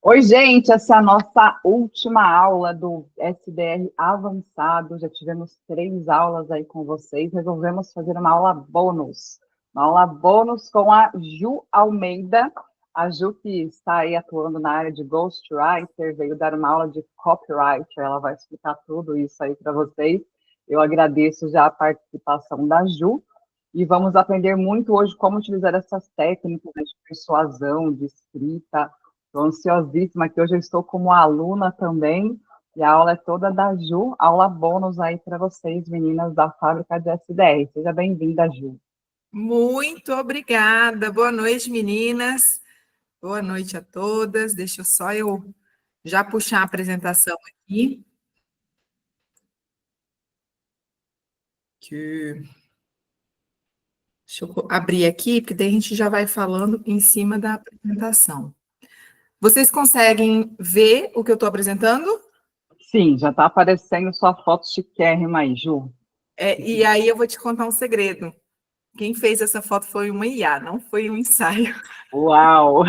Oi, gente, essa é a nossa última aula do SDR avançado. Já tivemos 3 aulas aí com vocês. Resolvemos fazer uma aula bônus. Uma aula bônus com a Ju Almeida. A Ju, que está aí atuando na área de Ghostwriter, veio dar uma aula de Copywriter. Ela vai explicar tudo isso aí para vocês. Eu agradeço já a participação da Ju. E vamos aprender muito hoje como utilizar essas técnicas de persuasão, de escrita. Estou ansiosíssima, que hoje eu estou como aluna também, e a aula é toda da Ju, aula bônus aí para vocês, meninas da fábrica de SDR. Seja bem-vinda, Ju. Muito obrigada. Boa noite, meninas. Boa noite a todas. Deixa eu já puxar a apresentação aqui. Deixa eu abrir aqui, porque daí a gente já vai falando em cima da apresentação. Vocês conseguem ver o que eu estou apresentando? Sim, já está aparecendo sua foto chiquérrima aí, Ju. E aí eu vou te contar um segredo. Quem fez essa foto foi uma IA, não foi um ensaio. Uau! O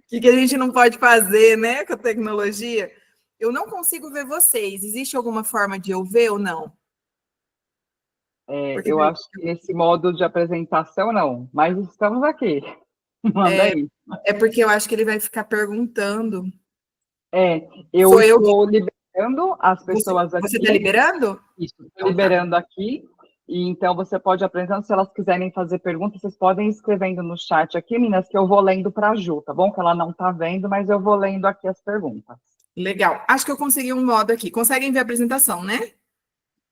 que a gente não pode fazer, né, com a tecnologia? Eu não consigo ver vocês. Existe alguma forma de eu ver ou não? Eu acho que nesse modo de apresentação, não. Mas estamos aqui. Manda aí. É porque eu acho que ele vai ficar perguntando. Eu estou liberando as pessoas aqui. Você está liberando? Isso, estou liberando aqui. E então você pode apresentar, se elas quiserem fazer perguntas, vocês podem ir escrevendo no chat aqui, meninas, que eu vou lendo para a Ju, tá bom? Que ela não está vendo, mas eu vou lendo aqui as perguntas. Legal. Acho que eu consegui um modo aqui. Conseguem ver a apresentação, né?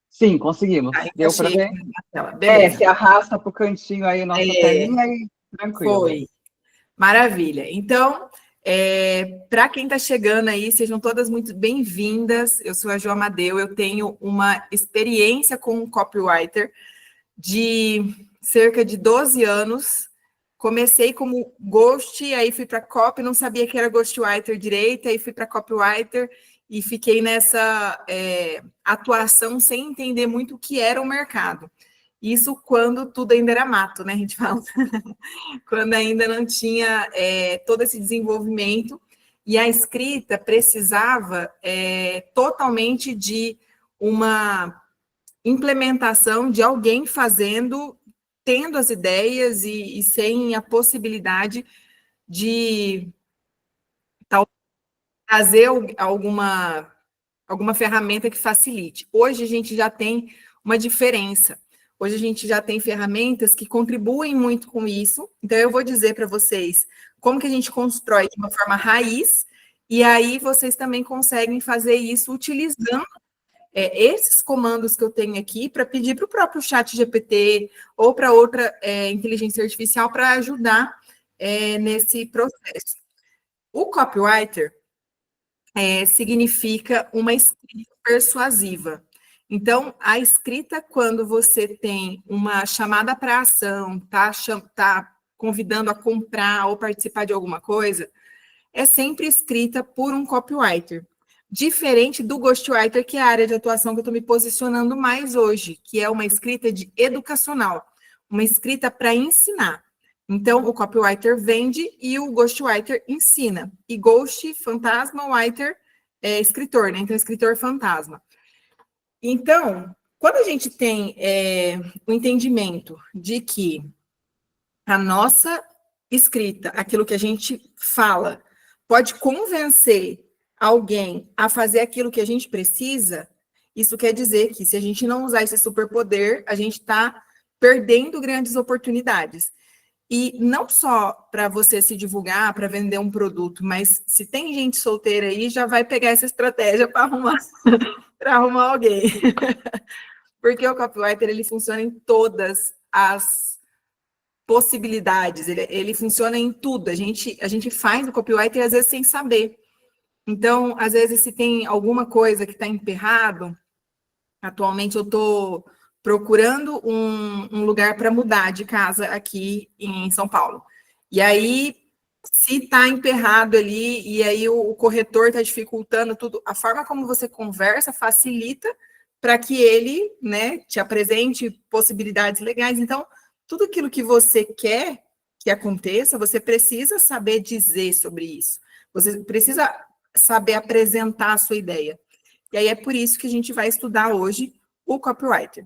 Sim, conseguimos. Deu para ver? Beleza. Se arrasta para o cantinho aí nossa telinha e tranquilo. Foi. Maravilha. Então, para quem está chegando aí, sejam todas muito bem-vindas. Eu sou a Jo Amadeu, eu tenho uma experiência com copywriter de cerca de 12 anos. Comecei como ghost, aí fui para copy, não sabia que era ghostwriter direito, aí fui para copywriter e fiquei nessa atuação sem entender muito o que era o mercado. Isso quando tudo ainda era mato, né? A gente fala. Quando ainda não tinha todo esse desenvolvimento. E a escrita precisava totalmente de uma implementação de alguém fazendo, tendo as ideias e sem a possibilidade de trazer alguma ferramenta que facilite. Hoje a gente já tem uma diferença. Hoje a gente já tem ferramentas que contribuem muito com isso. Então, eu vou dizer para vocês como que a gente constrói de uma forma raiz, e aí vocês também conseguem fazer isso utilizando esses comandos que eu tenho aqui para pedir para o próprio chat GPT ou para outra inteligência artificial para ajudar nesse processo. O copywriter significa uma escrita persuasiva. Então, a escrita, quando você tem uma chamada para ação, tá convidando a comprar ou participar de alguma coisa, é sempre escrita por um copywriter. Diferente do ghostwriter, que é a área de atuação que eu estou me posicionando mais hoje, que é uma escrita educacional, uma escrita para ensinar. Então, o copywriter vende e o ghostwriter ensina. E ghost, fantasma, writer é escritor, né? Então, escritor fantasma. Então, quando a gente tem o entendimento de que a nossa escrita, aquilo que a gente fala, pode convencer alguém a fazer aquilo que a gente precisa, isso quer dizer que se a gente não usar esse superpoder, a gente está perdendo grandes oportunidades. E não só para você se divulgar, para vender um produto, mas se tem gente solteira aí, já vai pegar essa estratégia para arrumar alguém. Porque o copywriter, ele funciona em todas as possibilidades, ele funciona em tudo. A gente faz o copywriter, às vezes, sem saber. Então, às vezes, se tem alguma coisa que está emperrado, atualmente eu estou procurando um lugar para mudar de casa aqui em São Paulo. E aí, se está emperrado ali, e aí o corretor está dificultando tudo, a forma como você conversa facilita para que ele, né, te apresente possibilidades legais. Então, tudo aquilo que você quer que aconteça, você precisa saber dizer sobre isso. Você precisa saber apresentar a sua ideia. E aí é por isso que a gente vai estudar hoje o copywriter.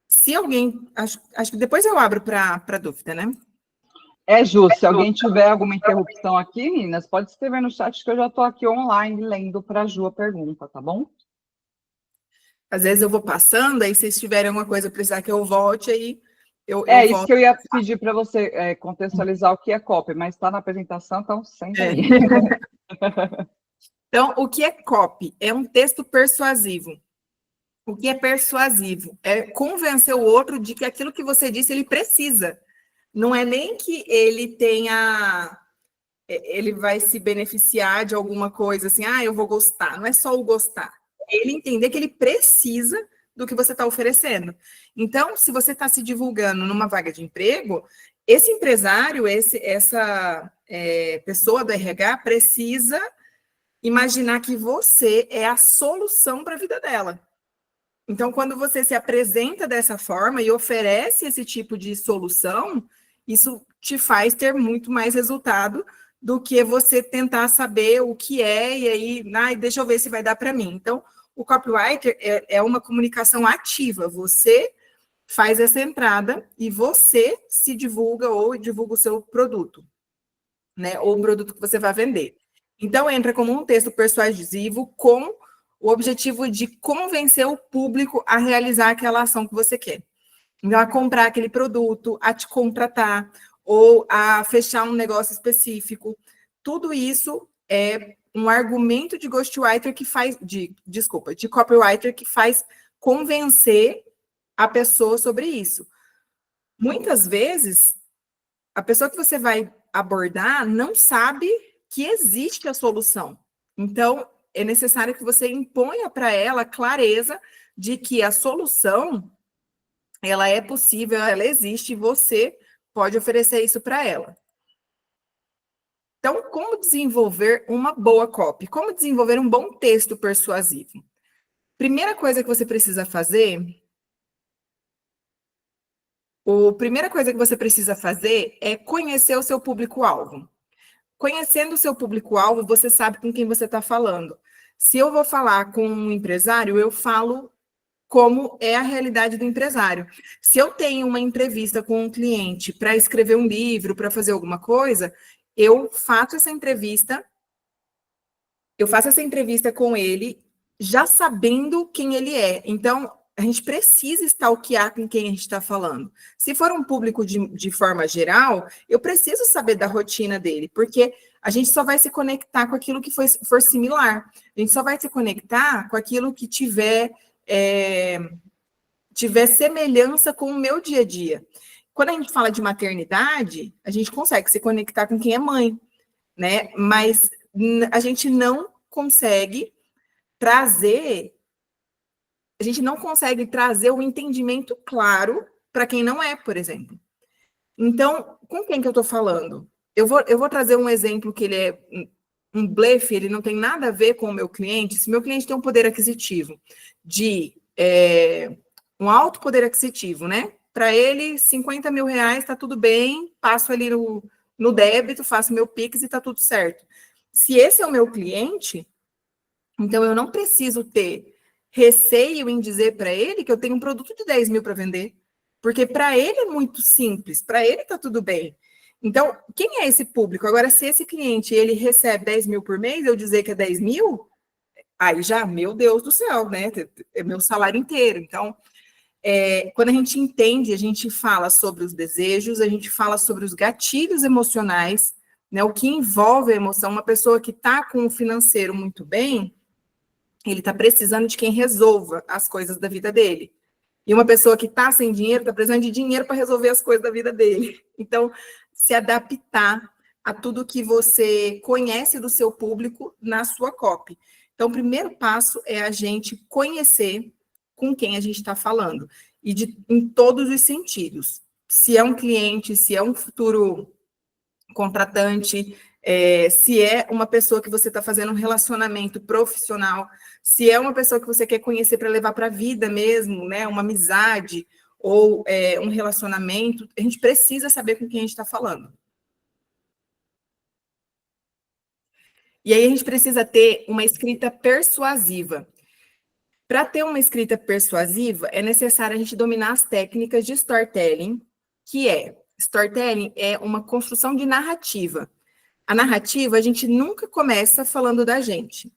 Se alguém... Acho que depois eu abro para dúvida, né? Ju, se alguém tiver alguma interrupção aqui, meninas, pode escrever no chat que eu já estou aqui online lendo para a Ju a pergunta, tá bom? Às vezes eu vou passando, aí se vocês tiverem alguma coisa precisar que eu volte, aí eu isso volto. que eu ia pedir para você contextualizar o que é copy, mas está na apresentação, então senta aí. Então, o que é copy? É um texto persuasivo. O que é persuasivo? É convencer o outro de que aquilo que você disse ele precisa. Não é nem que ele tenha... Ele vai se beneficiar de alguma coisa, assim, eu vou gostar. Não é só o gostar. É ele entender que ele precisa do que você está oferecendo. Então, se você está se divulgando numa vaga de emprego, esse empresário, essa pessoa do RH precisa imaginar que você é a solução para a vida dela. Então, quando você se apresenta dessa forma e oferece esse tipo de solução, isso te faz ter muito mais resultado do que você tentar saber o que é e aí, deixa eu ver se vai dar para mim. Então, o copywriter é uma comunicação ativa. Você faz essa entrada e você se divulga ou divulga o seu produto, né? Ou o produto que você vai vender. Então, entra como um texto persuasivo com o objetivo de convencer o público a realizar aquela ação que você quer. Então, a comprar aquele produto, a te contratar, ou a fechar um negócio específico. Tudo isso é um argumento de ghostwriter que faz, de copywriter que faz convencer a pessoa sobre isso. Muitas vezes, a pessoa que você vai abordar não sabe que existe a solução. Então, é necessário que você imponha para ela clareza de que a solução, ela é possível, ela existe, e você pode oferecer isso para ela. Então, como desenvolver uma boa copy? Como desenvolver um bom texto persuasivo? Primeira coisa que você precisa fazer é conhecer o seu público-alvo. Conhecendo o seu público-alvo, você sabe com quem você está falando. Se eu vou falar com um empresário, eu falo como é a realidade do empresário. Se eu tenho uma entrevista com um cliente para escrever um livro, para fazer alguma coisa, eu faço essa entrevista com ele já sabendo quem ele é. Então, a gente precisa stalkear com quem a gente está falando. Se for um público de forma geral, eu preciso saber da rotina dele, porque a gente só vai se conectar com aquilo que for similar. A gente só vai se conectar com aquilo que tiver semelhança com o meu dia a dia. Quando a gente fala de maternidade, a gente consegue se conectar com quem é mãe, né? Mas a gente não consegue trazer o entendimento claro para quem não é, por exemplo. Então, com quem que eu estou falando? Eu vou trazer um exemplo que ele é um blefe, ele não tem nada a ver com o meu cliente. Se meu cliente tem um poder aquisitivo de um alto poder aquisitivo, né? Para ele, 50 mil reais está tudo bem, passo ali no débito, faço meu Pix e está tudo certo. Se esse é o meu cliente, então eu não preciso ter receio em dizer para ele que eu tenho um produto de 10 mil para vender, porque para ele é muito simples, para ele está tudo bem. Então, quem é esse público? Agora, se esse cliente ele recebe 10 mil por mês, eu dizer que é 10 mil, aí já, meu Deus do céu, né? É meu salário inteiro. Então, quando a gente entende, a gente fala sobre os desejos, a gente fala sobre os gatilhos emocionais, né? O que envolve a emoção. Uma pessoa que está com o financeiro muito bem, ele está precisando de quem resolva as coisas da vida dele. E uma pessoa que está sem dinheiro, está precisando de dinheiro para resolver as coisas da vida dele. Então, se adaptar a tudo que você conhece do seu público na sua copy. Então, o primeiro passo é a gente conhecer com quem a gente está falando. E em todos os sentidos. Se é um cliente, se é um futuro contratante, se é uma pessoa que você está fazendo um relacionamento profissional, se é uma pessoa que você quer conhecer para levar para a vida mesmo, né, uma amizade ou um relacionamento, a gente precisa saber com quem a gente está falando. E aí a gente precisa ter uma escrita persuasiva. Para ter uma escrita persuasiva, é necessário a gente dominar as técnicas de storytelling, storytelling é uma construção de narrativa. A narrativa, a gente nunca começa falando da gente.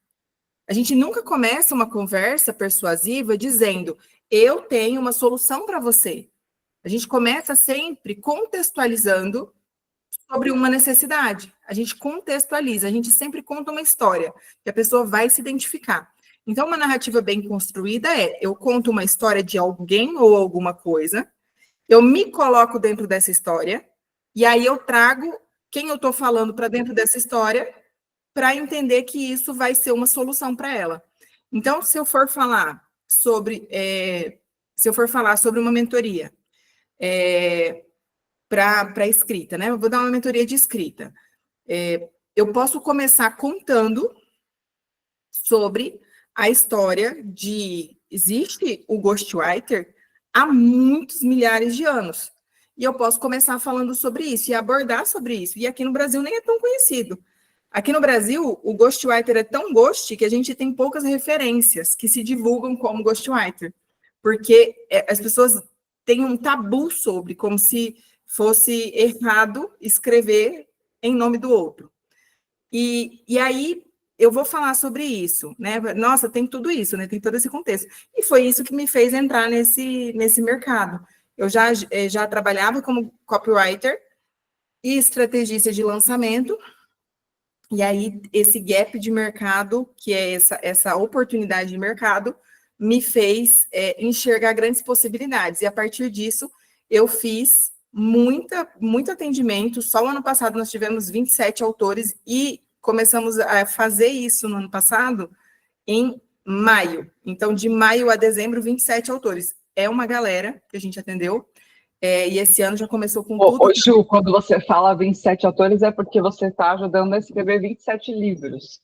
A gente nunca começa uma conversa persuasiva dizendo, eu tenho uma solução para você. A gente começa sempre contextualizando sobre uma necessidade. A gente contextualiza, a gente sempre conta uma história que a pessoa vai se identificar. Então, uma narrativa bem construída eu conto uma história de alguém ou alguma coisa, eu me coloco dentro dessa história, e aí eu trago quem eu estou falando para dentro dessa história para entender que isso vai ser uma solução para ela. Então, se eu for falar sobre uma mentoria, para escrita, né? Eu vou dar uma mentoria de escrita. Eu posso começar contando sobre a história de... Existe o ghostwriter há muitos milhares de anos. E eu posso começar falando sobre isso e abordar sobre isso. E aqui no Brasil nem é tão conhecido. Aqui no Brasil, o ghostwriter é tão ghost que a gente tem poucas referências que se divulgam como ghostwriter. Porque as pessoas têm um tabu sobre, como se fosse errado escrever em nome do outro. E aí eu vou falar sobre isso, né? Nossa, tem tudo isso, né? Tem todo esse contexto. E foi isso que me fez entrar nesse mercado. Eu já trabalhava como copywriter e estrategista de lançamento, e aí esse gap de mercado, que é essa oportunidade de mercado, me fez enxergar grandes possibilidades. E a partir disso, eu fiz muito atendimento. Só o ano passado nós tivemos 27 autores e começamos a fazer isso no ano passado, em maio. Então, de maio a dezembro, 27 autores. É uma galera que a gente atendeu. E esse ano já começou com tudo. Ô, Ju, quando você fala 27 autores, é porque você está ajudando a escrever 27 livros.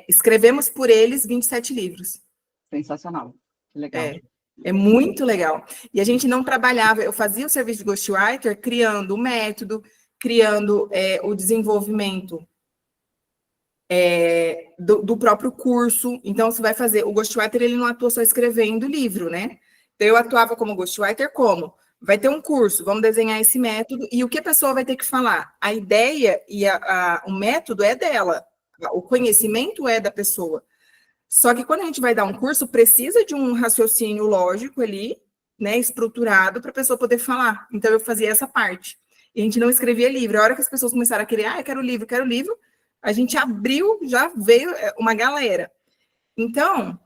Escrevemos por eles 27 livros. Sensacional. Que legal. É muito legal. E a gente não trabalhava, eu fazia o serviço de ghostwriter criando o método, criando o desenvolvimento do próprio curso. Então, você vai fazer... O ghostwriter, ele não atua só escrevendo livro, né? Então, eu atuava como ghostwriter como? Vai ter um curso, vamos desenhar esse método, e o que a pessoa vai ter que falar? A ideia e o método é dela, o conhecimento é da pessoa. Só que quando a gente vai dar um curso, precisa de um raciocínio lógico ali, né, estruturado, para a pessoa poder falar. Então, eu fazia essa parte. E a gente não escrevia livro. A hora que as pessoas começaram a querer, eu quero livro, a gente abriu, já veio uma galera. Então,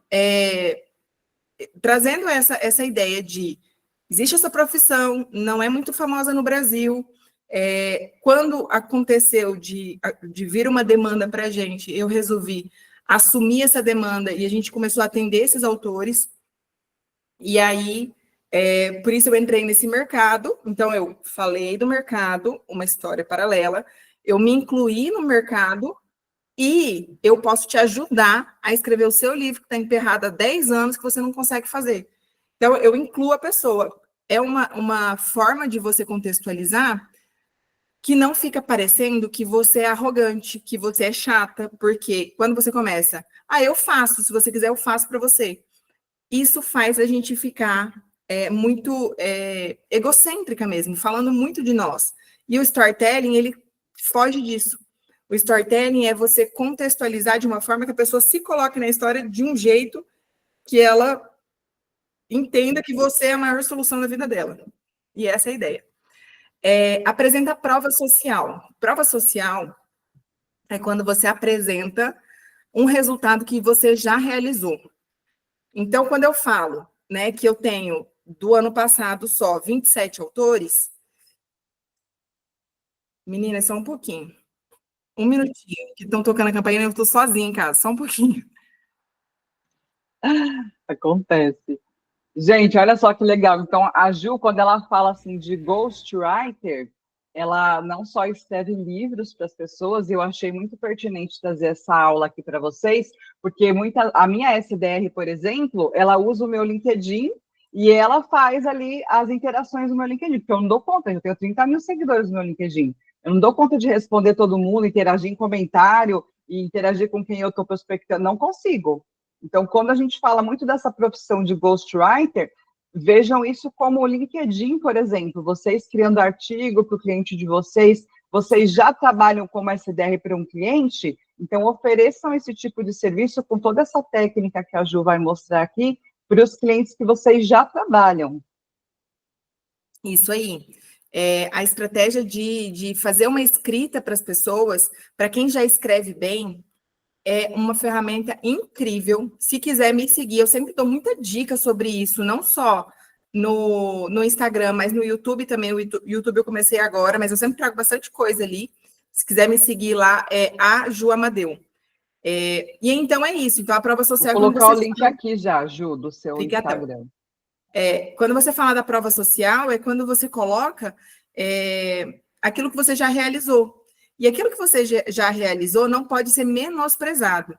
trazendo essa ideia de existe essa profissão, não é muito famosa no Brasil. Quando aconteceu de vir uma demanda para a gente, eu resolvi assumir essa demanda e a gente começou a atender esses autores. E aí, por isso eu entrei nesse mercado. Então, eu falei do mercado, uma história paralela, eu me incluí no mercado e eu posso te ajudar a escrever o seu livro que está emperrado há 10 anos que você não consegue fazer. Então, eu incluo a pessoa. É uma forma de você contextualizar que não fica parecendo que você é arrogante, que você é chata, porque quando você começa, eu faço, se você quiser eu faço para você. Isso faz a gente ficar muito egocêntrica mesmo, falando muito de nós. E o storytelling, ele foge disso. O storytelling é você contextualizar de uma forma que a pessoa se coloque na história de um jeito que ela entenda que você é a maior solução da vida dela. E essa é a ideia. Apresenta prova social. Prova social é quando você apresenta um resultado que você já realizou. Então, quando eu falo, né, que eu tenho, do ano passado, só 27 autores... Meninas, só um pouquinho. Um minutinho, que estão tocando a campainha, eu estou sozinha em casa, só um pouquinho. Acontece. Gente, olha só que legal. Então, a Ju, quando ela fala assim de ghostwriter, ela não só escreve livros para as pessoas, e eu achei muito pertinente trazer essa aula aqui para vocês, porque a minha SDR, por exemplo, ela usa o meu LinkedIn e ela faz ali as interações no meu LinkedIn, porque eu não dou conta, eu tenho 30 mil seguidores no meu LinkedIn. Eu não dou conta de responder todo mundo, interagir em comentário, e interagir com quem eu estou prospectando, não consigo. Então, quando a gente fala muito dessa profissão de ghostwriter, vejam isso como o LinkedIn, por exemplo, vocês criando artigo para o cliente de vocês, vocês já trabalham como SDR para um cliente, então ofereçam esse tipo de serviço com toda essa técnica que a Ju vai mostrar aqui para os clientes que vocês já trabalham. Isso aí. A estratégia de fazer uma escrita para as pessoas, para quem já escreve bem, é uma ferramenta incrível. Se quiser me seguir, eu sempre dou muita dica sobre isso, não só no Instagram, mas no YouTube também. O YouTube eu comecei agora, mas eu sempre trago bastante coisa ali. Se quiser me seguir lá, é a Ju Amadeu. E então é isso. Então, a prova social... Vou colocar o link aqui já, Ju, do seu Instagram. Quando você fala da prova social, é quando você coloca aquilo que você já realizou. E aquilo que você já realizou não pode ser menosprezado.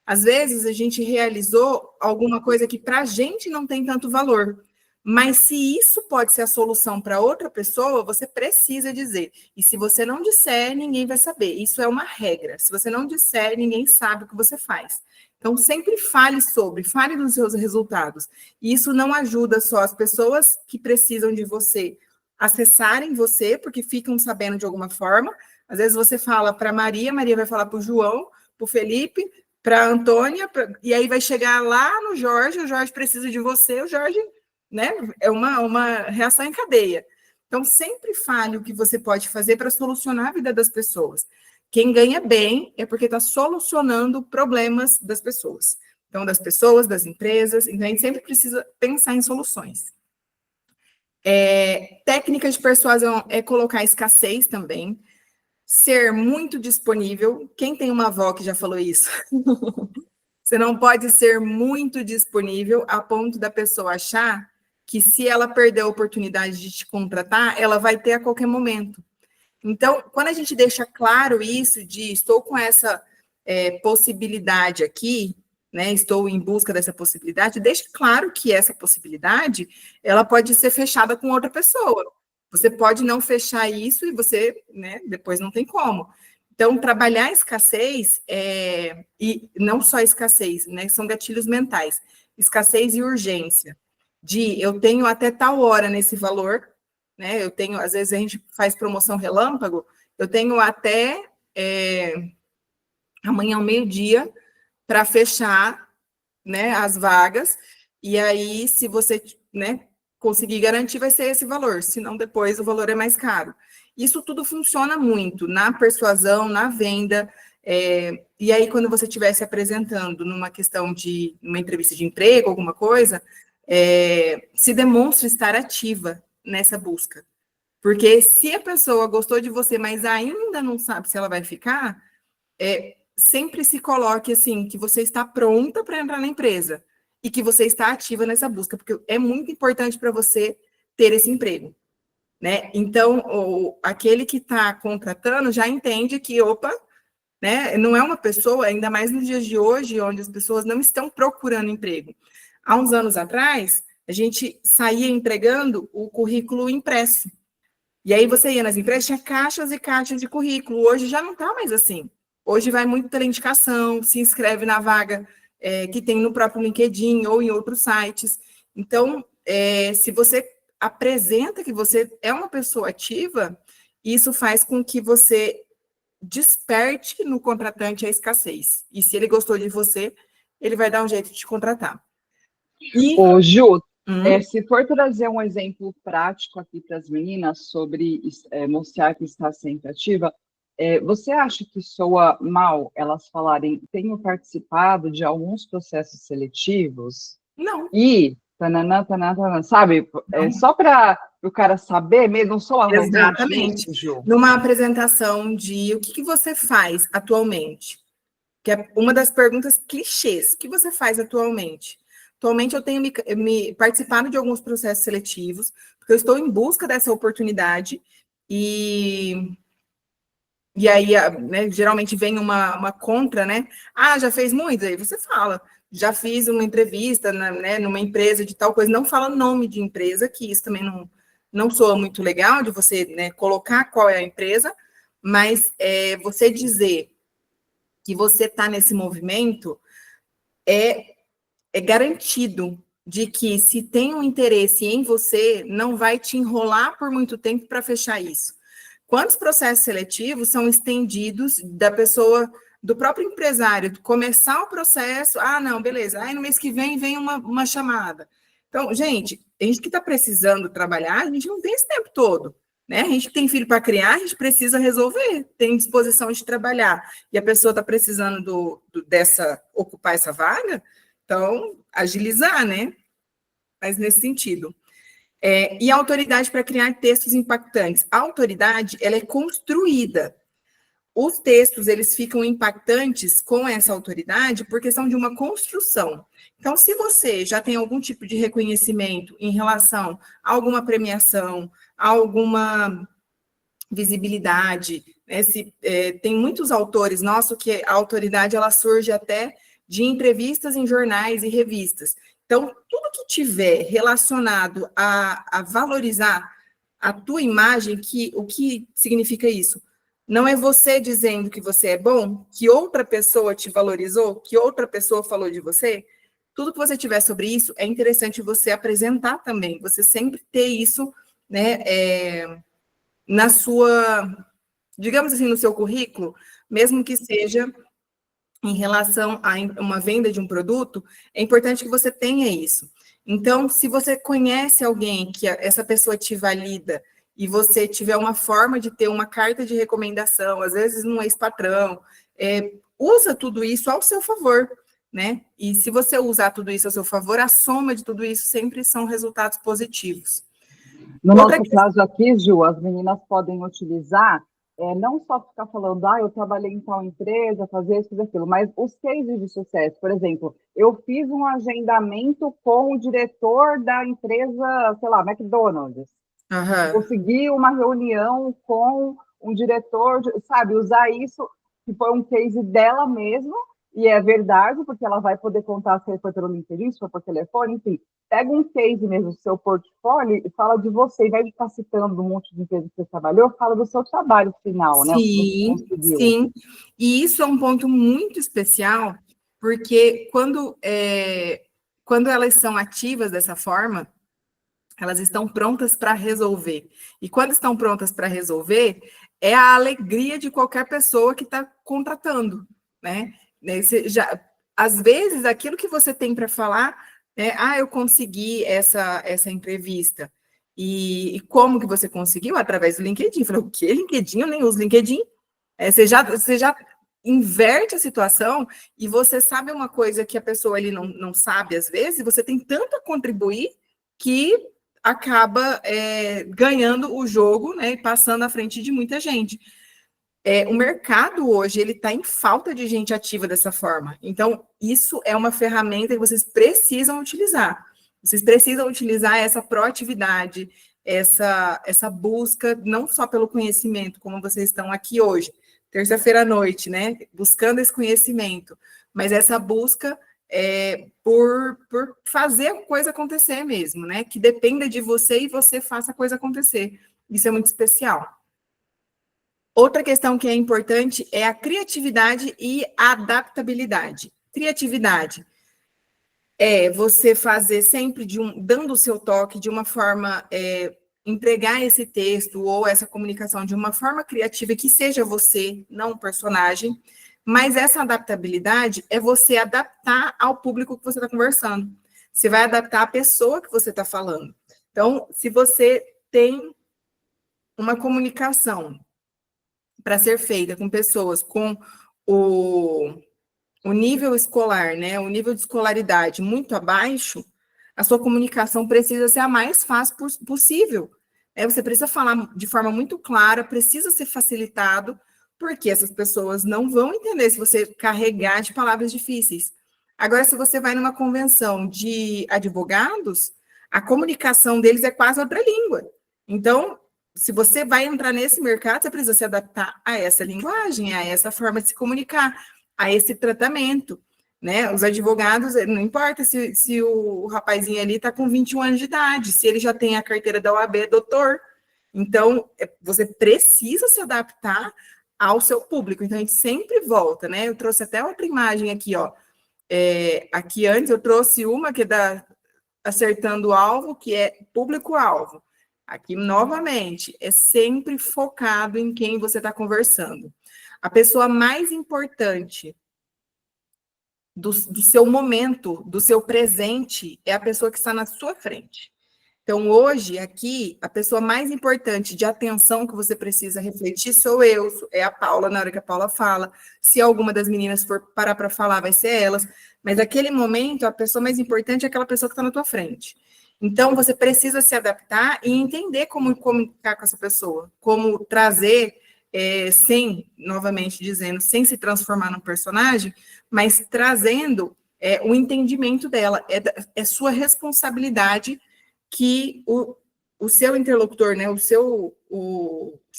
Às vezes, a gente realizou alguma coisa que para a gente não tem tanto valor. Mas se isso pode ser a solução para outra pessoa, você precisa dizer. E se você não disser, ninguém vai saber. Isso é uma regra. Se você não disser, ninguém sabe o que você faz. Então, sempre fale dos seus resultados. E isso não ajuda só as pessoas que precisam de você acessarem você, porque ficam sabendo de alguma forma. Às vezes você fala para Maria vai falar para o João, para o Felipe, para a Antônia, e aí vai chegar lá no Jorge, o Jorge precisa de você, o Jorge, né? É uma reação em cadeia. Então, sempre fale o que você pode fazer para solucionar a vida das pessoas. Quem ganha bem é porque está solucionando problemas das pessoas. Então, das pessoas, das empresas. Então, a gente sempre precisa pensar em soluções. Técnica de persuasão é colocar escassez também. Ser muito disponível. Quem tem uma avó que já falou isso? Você não pode ser muito disponível a ponto da pessoa achar que se ela perder a oportunidade de te contratar, ela vai ter a qualquer momento. Então, quando a gente deixa claro isso de estou com essa possibilidade aqui, né, estou em busca dessa possibilidade, deixa claro que essa possibilidade, ela pode ser fechada com outra pessoa. Você pode não fechar isso e você, né, depois não tem como. Então, trabalhar a escassez, e não só escassez, né, são gatilhos mentais, escassez e urgência, de eu tenho até tal hora nesse valor, né, eu tenho, às vezes a gente faz promoção relâmpago, eu tenho até amanhã ao meio-dia para fechar, né, as vagas, e aí, se você, né, conseguir garantir, vai ser esse valor, senão depois o valor é mais caro. Isso tudo funciona muito na persuasão, na venda, e aí quando você estiver se apresentando numa questão de uma entrevista de emprego, alguma coisa, se demonstre estar ativa nessa busca. Porque se a pessoa gostou de você, mas ainda não sabe se ela vai ficar, sempre se coloque assim, que você está pronta para entrar na empresa e que você está ativa nessa busca, porque é muito importante para você ter esse emprego, né? Então, aquele que está contratando já entende que, opa, né, não é uma pessoa, ainda mais nos dias de hoje, onde as pessoas não estão procurando emprego. Há uns anos atrás, a gente saía entregando o currículo impresso. E aí você ia nas empresas, tinha caixas e caixas de currículo. Hoje já não está mais assim. Hoje vai muito pela indicação, se inscreve na vaga que tem no próprio LinkedIn ou em outros sites. Então, se você apresenta que você é uma pessoa ativa, isso faz com que você desperte no contratante a escassez. E se ele gostou de você, ele vai dar um jeito de te contratar. Ô, Ju, se for trazer um exemplo prático aqui para as meninas sobre mostrar que está sempre ativa, você acha que soa mal elas falarem, tenho participado de alguns processos seletivos? Não. E, tananã, tananã, sabe? Só para o cara saber mesmo, não sou arrogante. Exatamente. Isso, Ju. Numa apresentação de o que você faz atualmente, que é uma das perguntas clichês, o que você faz atualmente? Atualmente eu tenho me participado de alguns processos seletivos, porque eu estou em busca dessa oportunidade, e aí, né, geralmente vem uma contra, né? Ah, já fez muito? Aí você fala, já fiz uma entrevista, né, numa empresa de tal coisa, não fala nome de empresa, que isso também não soa muito legal, de você, né, colocar qual é a empresa, mas você dizer que você está nesse movimento, é garantido de que, se tem um interesse em você, não vai te enrolar por muito tempo para fechar isso. Quantos processos seletivos são estendidos da pessoa, do próprio empresário, começar o processo, não, beleza, aí no mês que vem uma chamada. Então, gente, a gente que está precisando trabalhar, a gente não tem esse tempo todo, né? A gente tem filho para criar, a gente precisa resolver, tem disposição de trabalhar, e a pessoa está precisando ocupar essa vaga, então, agilizar, né? Mas nesse sentido. E a autoridade para criar textos impactantes. A autoridade, ela é construída. Os textos, eles ficam impactantes com essa autoridade por questão de uma construção. Então, se você já tem algum tipo de reconhecimento em relação a alguma premiação, a alguma visibilidade, né? Tem muitos autores nossos que a autoridade, ela surge até de entrevistas em jornais e revistas. Então, tudo que tiver relacionado a valorizar a tua imagem, o que significa isso? Não é você dizendo que você é bom, que outra pessoa te valorizou, que outra pessoa falou de você. Tudo que você tiver sobre isso, é interessante você apresentar também, você sempre ter isso, né, na sua, digamos assim, no seu currículo, mesmo que seja em relação a uma venda de um produto, é importante que você tenha isso. Então, se você conhece alguém que essa pessoa te valida e você tiver uma forma de ter uma carta de recomendação, às vezes num ex-patrão, usa tudo isso ao seu favor, né? E se você usar tudo isso ao seu favor, a soma de tudo isso sempre são resultados positivos. No nosso caso aqui, Ju, as meninas podem utilizar, não só ficar falando, eu trabalhei em tal empresa, fazer isso, fazer aquilo, mas os cases de sucesso. Por exemplo, eu fiz um agendamento com o diretor da empresa, sei lá, McDonald's. Uhum. Consegui uma reunião com um diretor, sabe, usar isso, que foi um case dela mesma, e é verdade, porque ela vai poder contar se foi pelo LinkedIn, se foi por telefone, enfim. Pega um case mesmo do seu portfólio e fala de você, ao invés de ficar citando um monte de empresas que você trabalhou, fala do seu trabalho final, né? Sim, sim. E isso é um ponto muito especial, porque quando elas são ativas dessa forma, elas estão prontas para resolver. E quando estão prontas para resolver, é a alegria de qualquer pessoa que está contratando, né? Às vezes, aquilo que você tem para falar, eu consegui essa entrevista. E como que você conseguiu? Através do LinkedIn. Eu falei, o quê? LinkedIn? Eu nem uso LinkedIn. Você já inverte a situação e você sabe uma coisa que a pessoa ali não sabe, às vezes, você tem tanto a contribuir que acaba ganhando o jogo, né, e passando à frente de muita gente. O mercado hoje, ele está em falta de gente ativa dessa forma. Então, isso é uma ferramenta que vocês precisam utilizar. Vocês precisam utilizar essa proatividade, essa busca, não só pelo conhecimento, como vocês estão aqui hoje, terça-feira à noite, né? Buscando esse conhecimento, mas essa busca por fazer a coisa acontecer mesmo, né? Que dependa de você e você faça a coisa acontecer. Isso é muito especial. Outra questão que é importante é a criatividade e a adaptabilidade. Criatividade é você fazer sempre dando o seu toque de uma forma, entregar esse texto ou essa comunicação de uma forma criativa que seja você, não um personagem, mas essa adaptabilidade é você adaptar ao público que você está conversando. Você vai adaptar a pessoa que você está falando. Então, se você tem uma comunicação para ser feita com pessoas com o nível escolar, né, o nível de escolaridade muito abaixo, a sua comunicação precisa ser a mais fácil possível. Você precisa falar de forma muito clara, precisa ser facilitado, porque essas pessoas não vão entender se você carregar de palavras difíceis. Agora, se você vai numa convenção de advogados, a comunicação deles é quase outra língua. Então, se você vai entrar nesse mercado, você precisa se adaptar a essa linguagem, a essa forma de se comunicar, a esse tratamento, né? Os advogados, não importa se o rapazinho ali está com 21 anos de idade, se ele já tem a carteira da OAB, doutor. Então, você precisa se adaptar ao seu público. Então, a gente sempre volta, né? Eu trouxe até outra imagem aqui, ó. Aqui antes eu trouxe uma que é da acertando o alvo, que é público-alvo. Aqui, novamente, é sempre focado em quem você está conversando. A pessoa mais importante do seu momento, do seu presente, é a pessoa que está na sua frente. Então, hoje, aqui, a pessoa mais importante de atenção que você precisa refletir sou eu, é a Paula, na hora que a Paula fala. Se alguma das meninas for parar para falar, vai ser elas. Mas, naquele momento, a pessoa mais importante é aquela pessoa que está na tua frente. Então, você precisa se adaptar e entender como comunicar com essa pessoa, como trazer, sem, novamente dizendo, sem se transformar num personagem, mas trazendo o entendimento dela. É sua responsabilidade que o seu interlocutor, né, o seu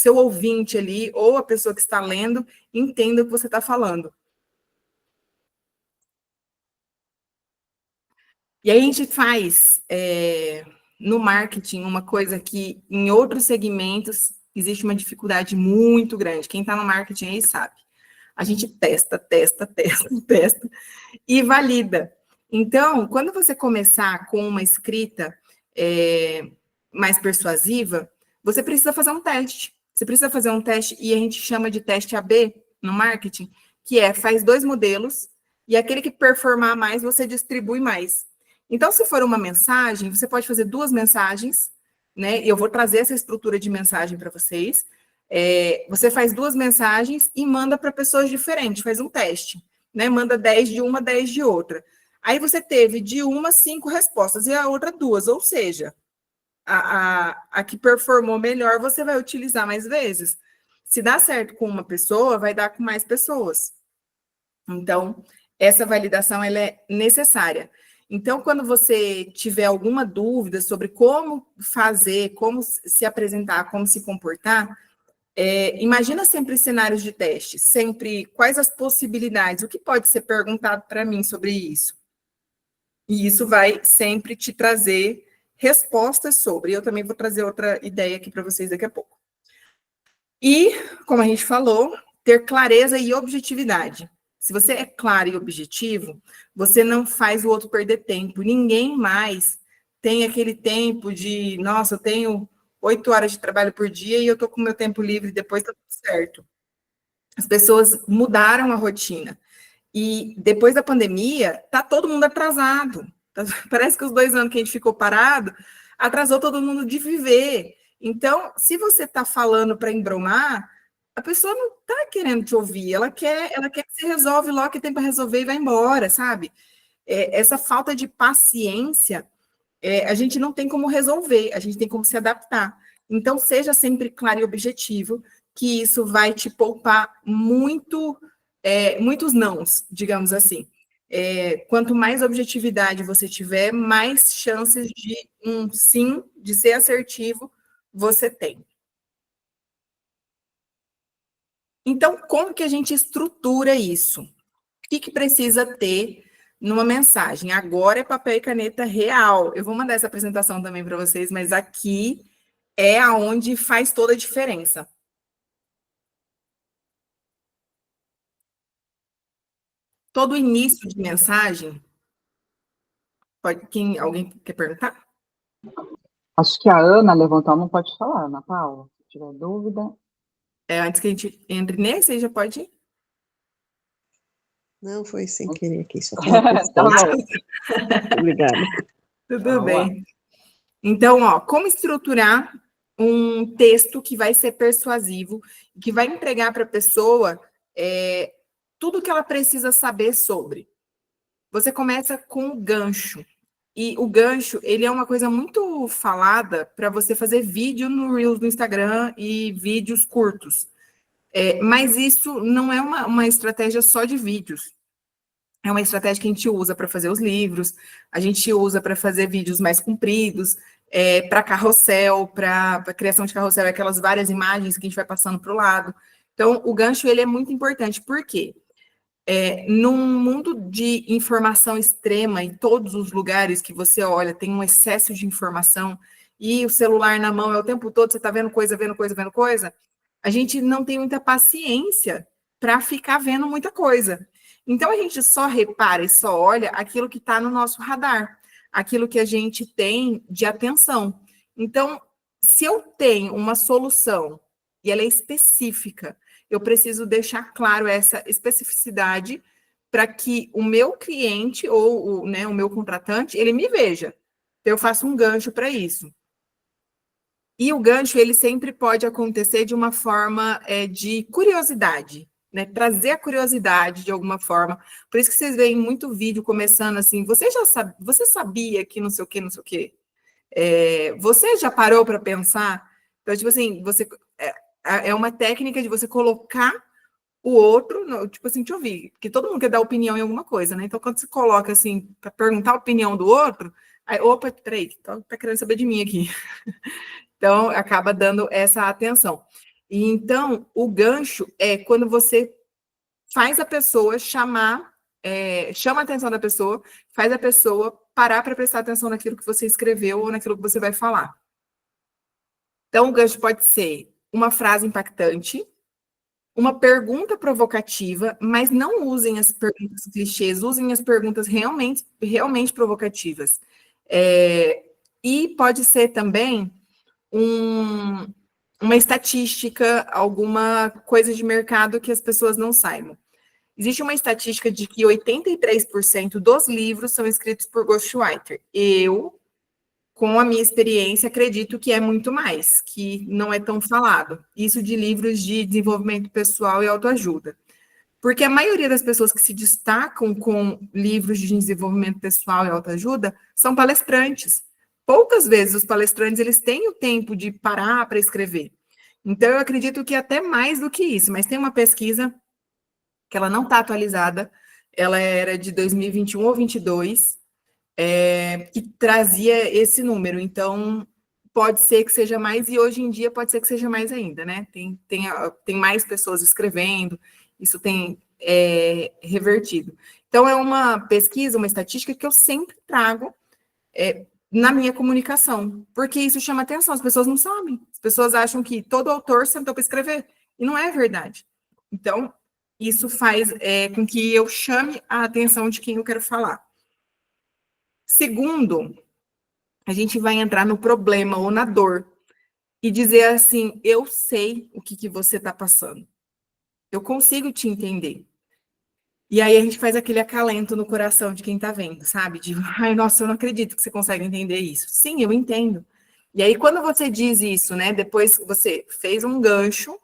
ouvinte ali, ou a pessoa que está lendo, entenda o que você está falando. E aí a gente faz, no marketing, uma coisa que em outros segmentos existe uma dificuldade muito grande. Quem está no marketing aí sabe. A gente testa e valida. Então, quando você começar com uma escrita mais persuasiva, você precisa fazer um teste. Você precisa fazer um teste, e a gente chama de teste AB no marketing, que faz 2 modelos, e aquele que performar mais, você distribui mais. Então, se for uma mensagem, você pode fazer 2 mensagens, né? E eu vou trazer essa estrutura de mensagem para vocês. Você faz 2 mensagens e manda para pessoas diferentes, faz um teste, né? Manda 10 de uma, 10 de outra. Aí você teve de uma 5 respostas e a outra 2, ou seja, a que performou melhor você vai utilizar mais vezes. Se dá certo com uma pessoa, vai dar com mais pessoas. Então, essa validação ela é necessária. Então, quando você tiver alguma dúvida sobre como fazer, como se apresentar, como se comportar, imagina sempre cenários de teste, sempre quais as possibilidades, o que pode ser perguntado para mim sobre isso. E isso vai sempre te trazer respostas sobre. Eu também vou trazer outra ideia aqui para vocês daqui a pouco. E, como a gente falou, ter clareza e objetividade. Se você é claro e objetivo, você não faz o outro perder tempo. Ninguém mais tem aquele tempo de, nossa, eu tenho 8 horas de trabalho por dia e eu estou com meu tempo livre, depois está tudo certo. As pessoas mudaram a rotina. E depois da pandemia, está todo mundo atrasado. Parece que os 2 anos que a gente ficou parado, atrasou todo mundo de viver. Então, se você está falando para embromar, a pessoa não está querendo te ouvir, ela quer que você resolve logo que tem para resolver e vai embora, sabe? Essa falta de paciência, a gente não tem como resolver, a gente tem como se adaptar. Então, seja sempre claro e objetivo, que isso vai te poupar muitos nãos, digamos assim. Quanto mais objetividade você tiver, mais chances de um sim, de ser assertivo, você tem. Então, como que a gente estrutura isso? O que precisa ter numa mensagem? Agora é papel e caneta real. Eu vou mandar essa apresentação também para vocês, mas aqui é aonde faz toda a diferença. Todo início de mensagem, alguém quer perguntar? Acho que a Ana levantou, não pode falar, Ana Paula, se tiver dúvida. Antes que a gente entre nesse, aí já pode ir. Não, foi sem querer aqui, só Tá bom. Obrigada. Tudo bem. Então, como estruturar um texto que vai ser persuasivo, que vai entregar para a pessoa tudo que ela precisa saber sobre. Você começa com o gancho. E o gancho, ele é uma coisa muito falada para você fazer vídeo no Reels do Instagram e vídeos curtos. Mas isso não é uma estratégia só de vídeos. É uma estratégia que a gente usa para fazer os livros, a gente usa para fazer vídeos mais compridos, para carrossel, para criação de carrossel, aquelas várias imagens que a gente vai passando para o lado. Então, o gancho ele é muito importante. Por quê? Num mundo de informação extrema, em todos os lugares que você olha, tem um excesso de informação, e o celular na mão é o tempo todo, você está vendo coisa, a gente não tem muita paciência para ficar vendo muita coisa. Então, a gente só repara e só olha aquilo que está no nosso radar, aquilo que a gente tem de atenção. Então, se eu tenho uma solução e ela é específica, eu preciso deixar claro essa especificidade para que o meu cliente ou o meu contratante, ele me veja. Então, eu faço um gancho para isso. E o gancho, ele sempre pode acontecer de uma forma de curiosidade, né? Trazer a curiosidade de alguma forma. Por isso que vocês veem muito vídeo começando assim, você sabia que não sei o quê, não sei o quê? Você já parou para pensar? Então, tipo assim, é uma técnica de você colocar o outro, tipo assim, deixa eu ouvir, porque todo mundo quer dar opinião em alguma coisa, né? Então, quando você coloca assim, para perguntar a opinião do outro, aí, opa, peraí, tá querendo saber de mim aqui. Então, acaba dando essa atenção. E, então, o gancho é quando você faz a pessoa chama a atenção da pessoa, faz a pessoa parar para prestar atenção naquilo que você escreveu ou naquilo que você vai falar. Então, o gancho pode ser uma frase impactante, uma pergunta provocativa, mas não usem as perguntas clichês, usem as perguntas realmente provocativas. E pode ser também uma estatística, alguma coisa de mercado que as pessoas não saibam. Existe uma estatística de que 83% dos livros são escritos por ghostwriter. Eu, com a minha experiência, acredito que é muito mais, que não é tão falado. Isso de livros de desenvolvimento pessoal e autoajuda. Porque a maioria das pessoas que se destacam com livros de desenvolvimento pessoal e autoajuda são palestrantes. Poucas vezes os palestrantes eles têm o tempo de parar para escrever. Então, eu acredito que até mais do que isso. Mas tem uma pesquisa que ela não está atualizada, ela era de 2021 ou 2022, que trazia esse número. Então, pode ser que seja mais, e hoje em dia pode ser que seja mais ainda, né? Tem mais pessoas escrevendo, isso tem revertido. Então, é uma pesquisa, uma estatística que eu sempre trago na minha comunicação, porque isso chama atenção, as pessoas não sabem. As pessoas acham que todo autor sentou para escrever, e não é verdade. Então, isso faz com que eu chame a atenção de quem eu quero falar. Segundo, a gente vai entrar no problema ou na dor e dizer assim, eu sei o que você está passando. Eu consigo te entender. E aí a gente faz aquele acalento no coração de quem está vendo, sabe? De, ai, nossa, eu não acredito que você consegue entender isso. Sim, eu entendo. E aí quando você diz isso, né? Depois você fez um gancho,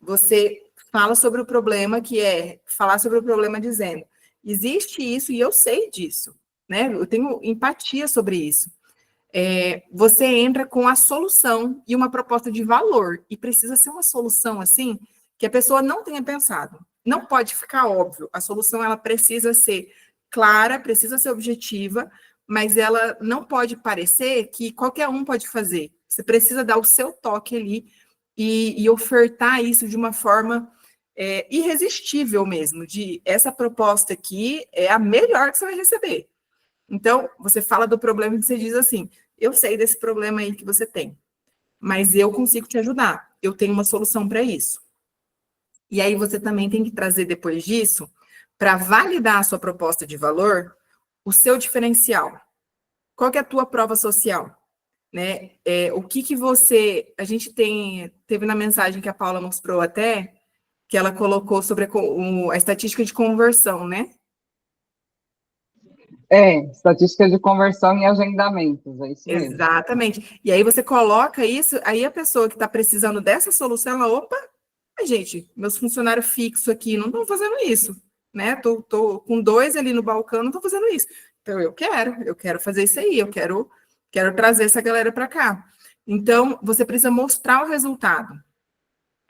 você fala sobre o problema, que é falar sobre o problema dizendo, existe isso e eu sei disso, né? Eu tenho empatia sobre isso. Você entra com a solução e uma proposta de valor, e precisa ser uma solução, assim, que a pessoa não tenha pensado. Não pode ficar óbvio. A solução, ela precisa ser clara, precisa ser objetiva, mas ela não pode parecer que qualquer um pode fazer. Você precisa dar o seu toque ali e ofertar isso de uma forma irresistível mesmo, de essa proposta aqui é a melhor que você vai receber. Então, você fala do problema e você diz assim, eu sei desse problema aí que você tem, mas eu consigo te ajudar, eu tenho uma solução para isso. E aí você também tem que trazer depois disso, para validar a sua proposta de valor, o seu diferencial. Qual que é a tua prova social? Né? O que você... A gente teve na mensagem que a Paula mostrou até, que ela colocou sobre a estatística de conversão, né? Estatística de conversão e agendamentos, é isso mesmo. Exatamente. E aí você coloca isso, aí a pessoa que está precisando dessa solução, ela, opa, gente, meus funcionários fixos aqui não estão fazendo isso, né? Tô com 2 ali no balcão, não estão fazendo isso. Então, eu quero fazer isso aí, eu quero trazer essa galera para cá. Então, você precisa mostrar o resultado,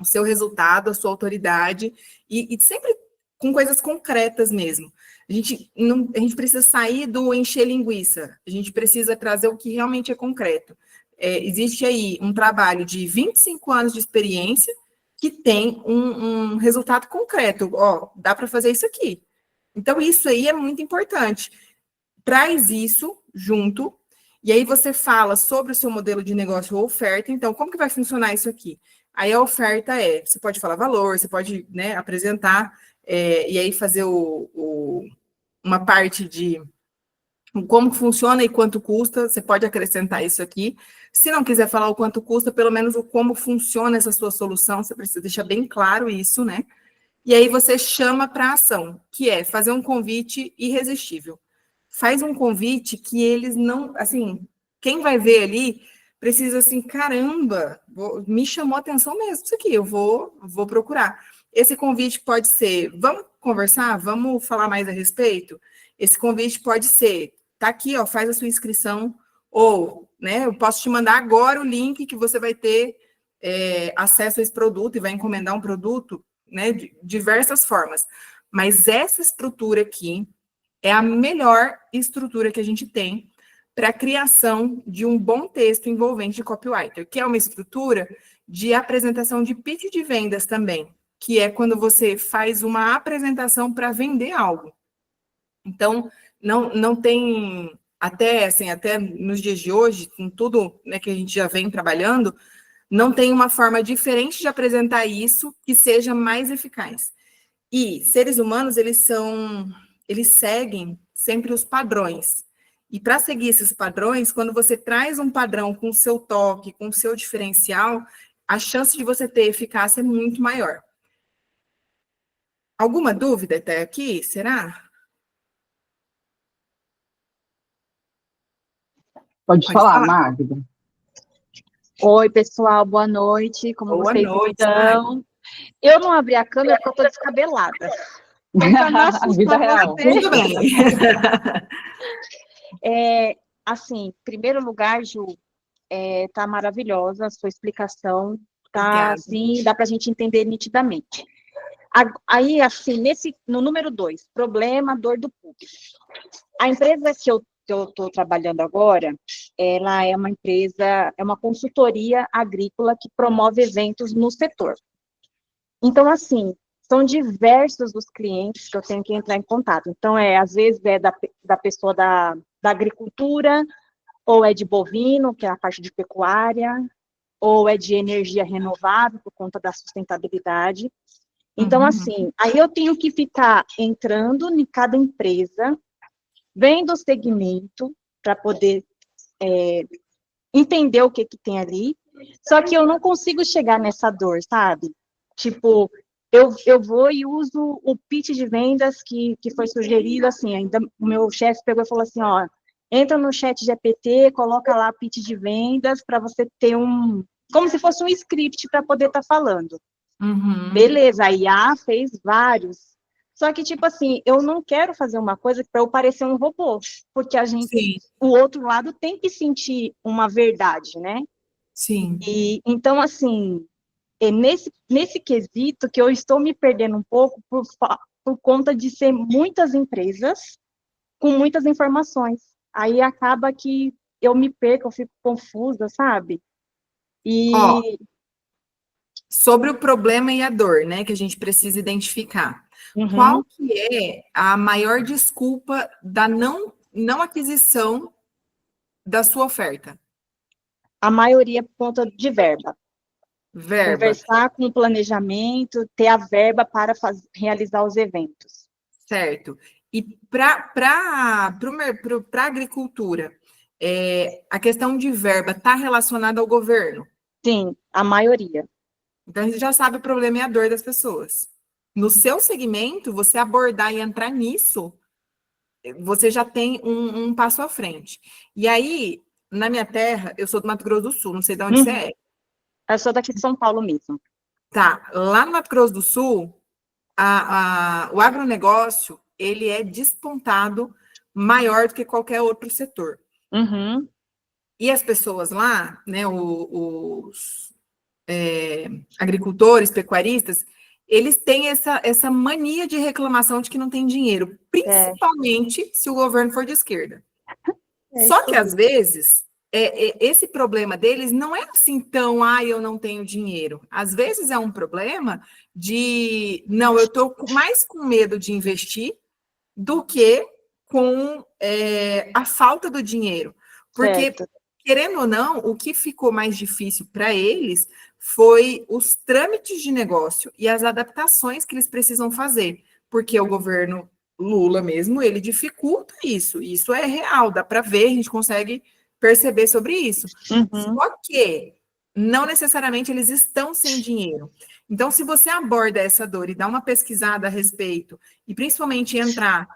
o seu resultado, a sua autoridade, e sempre com coisas concretas mesmo. A gente precisa sair do encher linguiça, a gente precisa trazer o que realmente é concreto. Existe aí um trabalho de 25 anos de experiência que tem um resultado concreto. Ó, dá para fazer isso aqui. Então, isso aí é muito importante. Traz isso junto, e aí você fala sobre o seu modelo de negócio ou oferta. Então, como que vai funcionar isso aqui? Aí a oferta você pode falar valor, você pode, né, apresentar, e aí fazer uma parte de como funciona e quanto custa, você pode acrescentar isso aqui. Se não quiser falar o quanto custa, pelo menos o como funciona essa sua solução, você precisa deixar bem claro isso, né? E aí você chama para a ação, que é fazer um convite irresistível. Faz um convite que eles não, assim, quem vai ver ali precisa assim, caramba, me chamou a atenção mesmo isso aqui, eu vou procurar. Esse convite pode ser, vamos conversar, vamos falar mais a respeito? Esse convite pode ser, tá aqui, ó, faz a sua inscrição, ou, né, eu posso te mandar agora o link que você vai ter acesso a esse produto e vai encomendar um produto, né, de diversas formas. Mas essa estrutura aqui é a melhor estrutura que a gente tem para a criação de um bom texto envolvente de copywriter, que é uma estrutura de apresentação de pitch de vendas também, que é quando você faz uma apresentação para vender algo. Então, não tem, até nos dias de hoje, com tudo, né, que a gente já vem trabalhando, não tem uma forma diferente de apresentar isso que seja mais eficaz. E seres humanos, eles seguem sempre os padrões. E para seguir esses padrões, quando você traz um padrão com o seu toque, com o seu diferencial, a chance de você ter eficácia é muito maior. Alguma dúvida até aqui? Será? Pode falar, Magda. Oi, pessoal, boa noite. Como Boa vocês noite, estão? Eu não abri a câmera porque eu estou descabelada. Vida real. Muito bem. Assim, em primeiro lugar, Ju, tá maravilhosa a sua explicação, tá? Obrigada. Assim, dá para a gente entender nitidamente. Aí, assim, no número 2, problema, dor do público. A empresa que eu estou trabalhando agora, ela é uma empresa, é uma consultoria agrícola que promove eventos no setor. Então, assim, são diversos os clientes que eu tenho que entrar em contato. Então, às vezes é da pessoa da agricultura, ou é de bovino, que é a parte de pecuária, ou é de energia renovável, por conta da sustentabilidade. Então, assim, aí eu tenho que ficar entrando em cada empresa, vendo o segmento, para poder entender o que tem ali, só que eu não consigo chegar nessa dor, sabe? Tipo, eu vou e uso o pitch de vendas que foi sugerido, assim, ainda o meu chefe pegou e falou assim, ó, entra no chat GPT, coloca lá pitch de vendas para você ter como se fosse um script para poder estar falando. Beleza, a IA fez vários. Só que, tipo assim, eu não quero fazer uma coisa para eu parecer um robô, porque a gente, Sim. o outro lado tem que sentir uma verdade, né? Sim. E então, assim, é nesse quesito que eu estou me perdendo um pouco por conta de ser muitas empresas com muitas informações. Aí acaba que eu me perco, eu fico confusa, sabe? E sobre o problema e a dor, né, que a gente precisa identificar. Qual que é a maior desculpa da não aquisição da sua oferta? A maioria por conta de verba. Verba. Conversar com o planejamento, ter a verba para realizar os eventos. Certo. E para a agricultura, a questão de verba está relacionada ao governo? Sim, a maioria. Então, a gente já sabe o problema e a dor das pessoas. No seu segmento, você abordar e entrar nisso, você já tem um passo à frente. E aí, na minha terra, eu sou do Mato Grosso do Sul, não sei de onde você é. Eu sou daqui de São Paulo mesmo. Tá, lá no Mato Grosso do Sul, o agronegócio, ele é despontado maior do que qualquer outro setor. E as pessoas lá, né, os agricultores, pecuaristas, eles têm essa mania de reclamação de que não tem dinheiro, principalmente se o governo for de esquerda. Só que, às vezes, esse problema deles não é assim tão, eu não tenho dinheiro. Às vezes é um problema de, não, eu estou mais com medo de investir do que com a falta do dinheiro. Porque, querendo ou não, o que ficou mais difícil para eles foi os trâmites de negócio e as adaptações que eles precisam fazer, porque o governo Lula mesmo, ele dificulta isso, e isso é real, dá para ver, a gente consegue perceber sobre isso. Só que não necessariamente eles estão sem dinheiro. Então, se você aborda essa dor e dá uma pesquisada a respeito, e principalmente entrar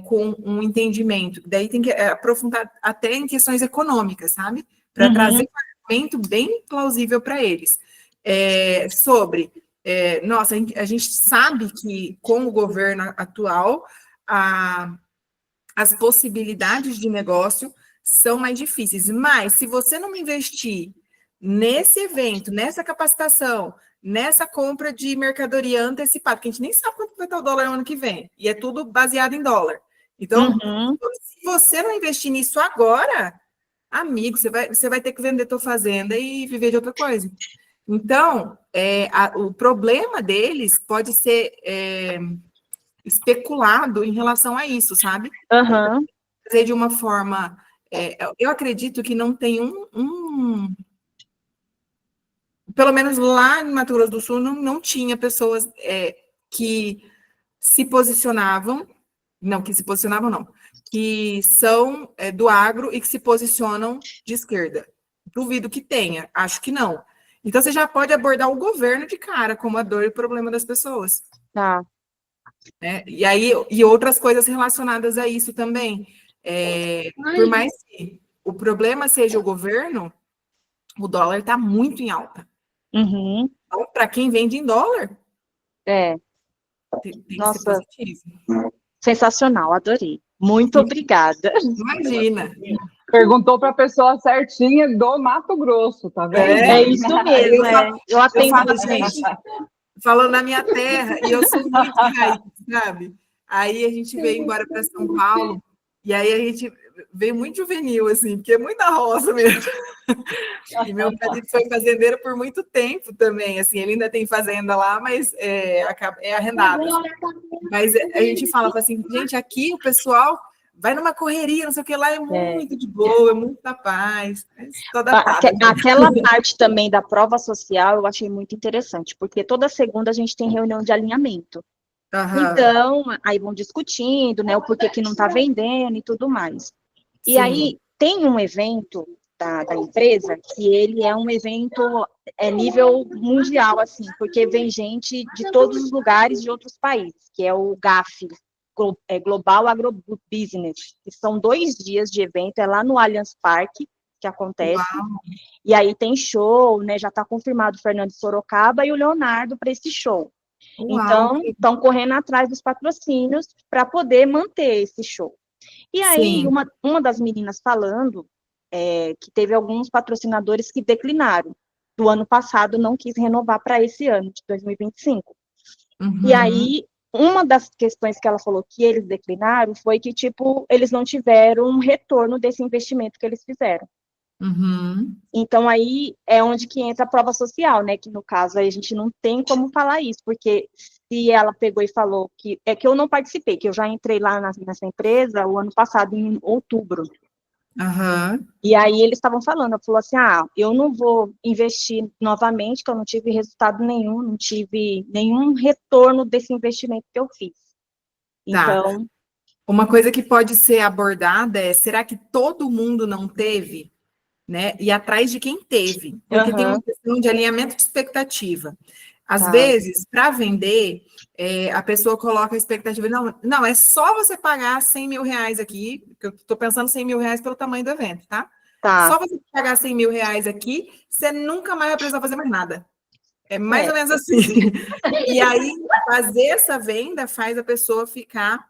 com um entendimento, daí tem que aprofundar até em questões econômicas, sabe? Para trazer um argumento bem plausível para eles. Sobre, nossa, a gente sabe que com o governo atual, as possibilidades de negócio são mais difíceis, mas se você não investir nesse evento, nessa capacitação, nessa compra de mercadoria antecipada, porque a gente nem sabe quanto vai estar o dólar no ano que vem, e é tudo baseado em dólar. Então, se você não investir nisso agora, amigo, você vai ter que vender tua fazenda e viver de outra coisa. Então, o problema deles pode ser especulado em relação a isso, sabe? Fazer de uma forma... eu acredito que não tem pelo menos lá em Mato Grosso do Sul, não tinha pessoas que se posicionavam, que são do agro e que se posicionam de esquerda. Duvido que tenha, acho que não. Então, você já pode abordar o governo de cara, como a dor e o problema das pessoas. Tá. E outras coisas relacionadas a isso também. Por mais que o problema seja o governo, o dólar está muito em alta. Então, para quem vende em dólar, tem que ser positivo. Sensacional, adorei. Muito obrigada. Imagina. Perguntou para a pessoa certinha do Mato Grosso, tá vendo? É isso mesmo. Eu atendo gente, falando na minha terra, e eu sou muito raiz, sabe? Aí a gente veio embora para São Paulo, e aí a gente veio muito juvenil, assim, porque é muita roça mesmo. E meu pai foi fazendeiro por muito tempo também, assim, ele ainda tem fazenda lá, mas é arrendado. Mas a gente fala assim, gente, aqui o pessoal vai numa correria, não sei o que lá, é muito de boa, é muito da paz. Aquela parte também da prova social eu achei muito interessante, porque toda segunda a gente tem reunião de alinhamento. Então, aí vão discutindo, né, o porquê que não está vendendo e tudo mais. E aí tem um evento da empresa que ele é um evento nível mundial, assim, porque vem gente de todos os lugares de outros países, que é o GAF, Global Agrobusiness, que são 2 dias de evento, é lá no Allianz Parque que acontece. E aí tem show, né, já está confirmado o Fernando Sorocaba e o Leonardo para esse show. Então, estão correndo atrás dos patrocínios para poder manter esse show. E aí, uma das meninas falando que teve alguns patrocinadores que declinaram. Do ano passado, não quis renovar para esse ano, de 2025. E aí, uma das questões que ela falou que eles declinaram foi que, tipo, eles não tiveram um retorno desse investimento que eles fizeram. Então, aí é onde que entra a prova social, né? Que, no caso, a gente não tem como falar isso, porque se ela pegou e falou que eu não participei, que eu já entrei lá nessa empresa o ano passado, em outubro. E aí eles estavam falando, ela falou assim, eu não vou investir novamente, que eu não tive resultado nenhum, não tive nenhum retorno desse investimento que eu fiz. Então... Uma coisa que pode ser abordada é, será que todo mundo não teve? Né? E atrás de quem teve, porque tem uma questão de alinhamento de expectativa. Às vezes, para vender, a pessoa coloca a expectativa, não, é só você pagar 100 mil reais aqui, que eu estou pensando 100 mil reais pelo tamanho do evento, tá? Só você pagar 100 mil reais aqui, você nunca mais vai precisar fazer mais nada. É mais ou menos assim. E aí, fazer essa venda faz a pessoa ficar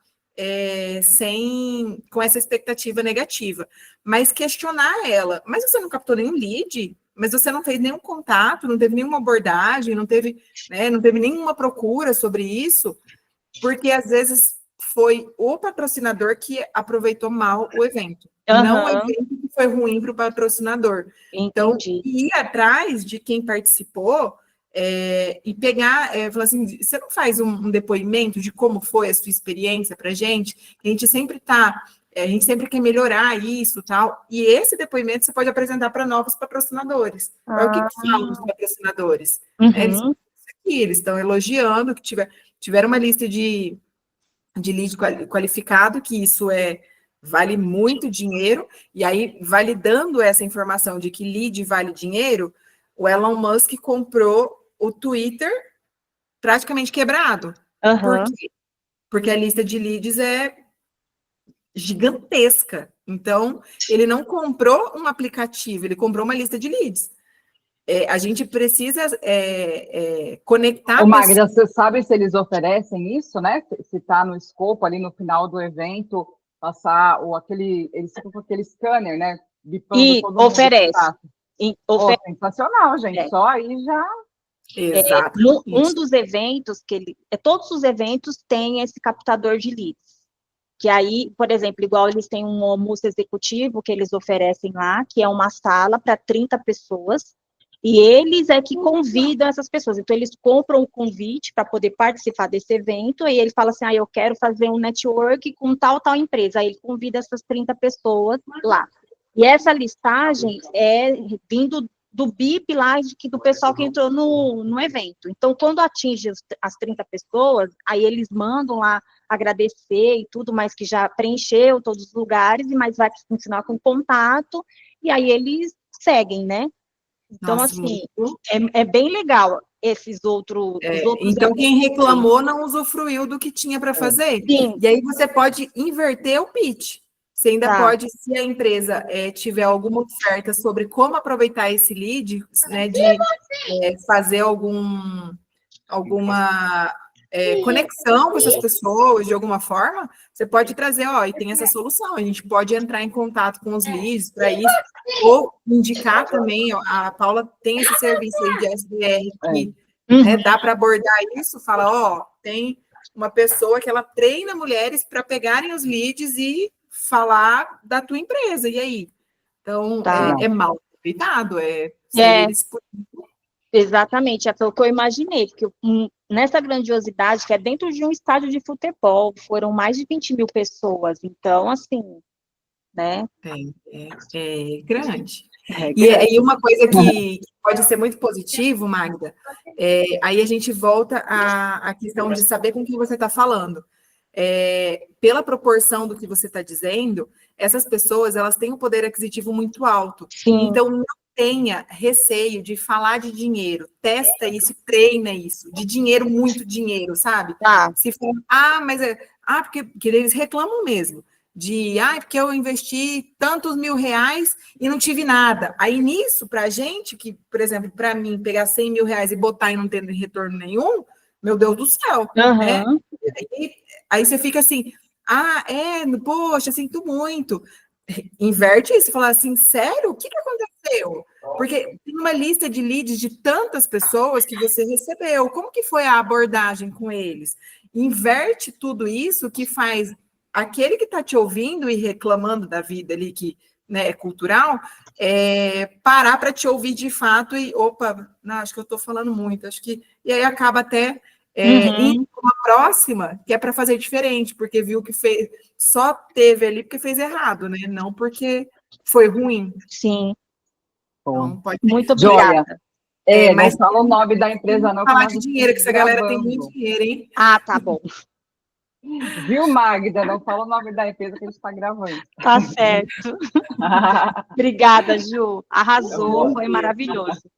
com essa expectativa negativa. Mas questionar ela, mas você não captou nenhum lead? Mas você não fez nenhum contato, não teve nenhuma abordagem, não teve nenhuma procura sobre isso, porque às vezes foi o patrocinador que aproveitou mal o evento. Não o evento que foi ruim para o patrocinador. Então, ir atrás de quem participou e pegar, falar assim, você não faz um depoimento de como foi a sua experiência para a gente sempre está a gente sempre quer melhorar isso, tal, e esse depoimento você pode apresentar para novos patrocinadores. O que falam os patrocinadores? Uhum. Eles estão elogiando que tiveram uma lista de lead qualificado, que isso vale muito dinheiro, e aí, validando essa informação de que lead vale dinheiro, o Elon Musk comprou o Twitter praticamente quebrado. Uhum. Por quê? Porque a lista de leads é gigantesca. Então, ele não comprou um aplicativo, ele comprou uma lista de leads. A gente precisa conectar... Ô, Magda, você sabe se eles oferecem isso, né? Se está no escopo ali no final do evento, passar eles ficam com aquele scanner, né? Bipando E todo mundo. oferece. Sensacional, gente. Só aí já... Exato. Um dos eventos todos os eventos têm esse captador de leads. Que aí, por exemplo, igual eles têm um almoço executivo que eles oferecem lá, que é uma sala para 30 pessoas, e eles é que convidam essas pessoas. Então, eles compram o convite para poder participar desse evento, e ele fala assim, eu quero fazer um network com tal empresa. Aí ele convida essas 30 pessoas lá. E essa listagem é vindo do BIP lá, do pessoal que entrou no evento. Então, quando atinge as 30 pessoas, aí eles mandam lá agradecer e tudo, mas que já preencheu todos os lugares, mas vai continuar com contato, e aí eles seguem, né? Então, Nossa, assim, é bem legal esses outros... então, quem reclamou não usufruiu do que tinha para fazer. Sim. E aí você pode inverter o pitch. Você ainda pode, se a empresa tiver alguma oferta sobre como aproveitar esse lead, né, de fazer alguma conexão com essas pessoas de alguma forma, você pode trazer, e tem essa solução, a gente pode entrar em contato com os leads para isso, ou indicar também, a Paula tem esse serviço aí de SDR que dá para abordar isso, fala, tem uma pessoa que ela treina mulheres para pegarem os leads e falar da tua empresa, e aí? Então, é mal aproveitado, Exatamente, foi o que eu imaginei, porque nessa grandiosidade, que é dentro de um estádio de futebol, foram mais de 20 mil pessoas, então, assim, né? É grande. E uma coisa que pode ser muito positivo, Magda, aí a gente volta à questão de saber com quem você está falando. Pela proporção do que você está dizendo, essas pessoas, elas têm um poder aquisitivo muito alto. Sim. Então, não tenha receio de falar de dinheiro. Testa isso, treina isso. De dinheiro, muito dinheiro, sabe? Se for, porque eles reclamam mesmo. Porque eu investi tantos R$1.000 e não tive nada. Aí, nisso, para a gente, que, por exemplo, para mim, pegar R$100.000 e botar e não ter retorno nenhum, meu Deus do céu, né? Aí você fica assim, poxa, sinto muito. Inverte isso, fala assim, sério? O que aconteceu? Porque tem uma lista de leads de tantas pessoas que você recebeu. Como que foi a abordagem com eles? Inverte tudo isso que faz aquele que está te ouvindo e reclamando da vida ali, que, né, é cultural, parar para te ouvir de fato e, acho que eu estou falando muito, e aí acaba até indo para uma próxima, que é para fazer diferente, porque viu que só teve ali porque fez errado, né? Não porque foi ruim. Sim. Então, muito obrigada. Mas não fala o nome da empresa, não. Falar de dinheiro, que essa galera tem muito dinheiro, hein? Tá bom. Viu, Magda? Não fala o nome da empresa que a gente está gravando. Tá certo. Obrigada, Ju. Arrasou, foi maravilhoso.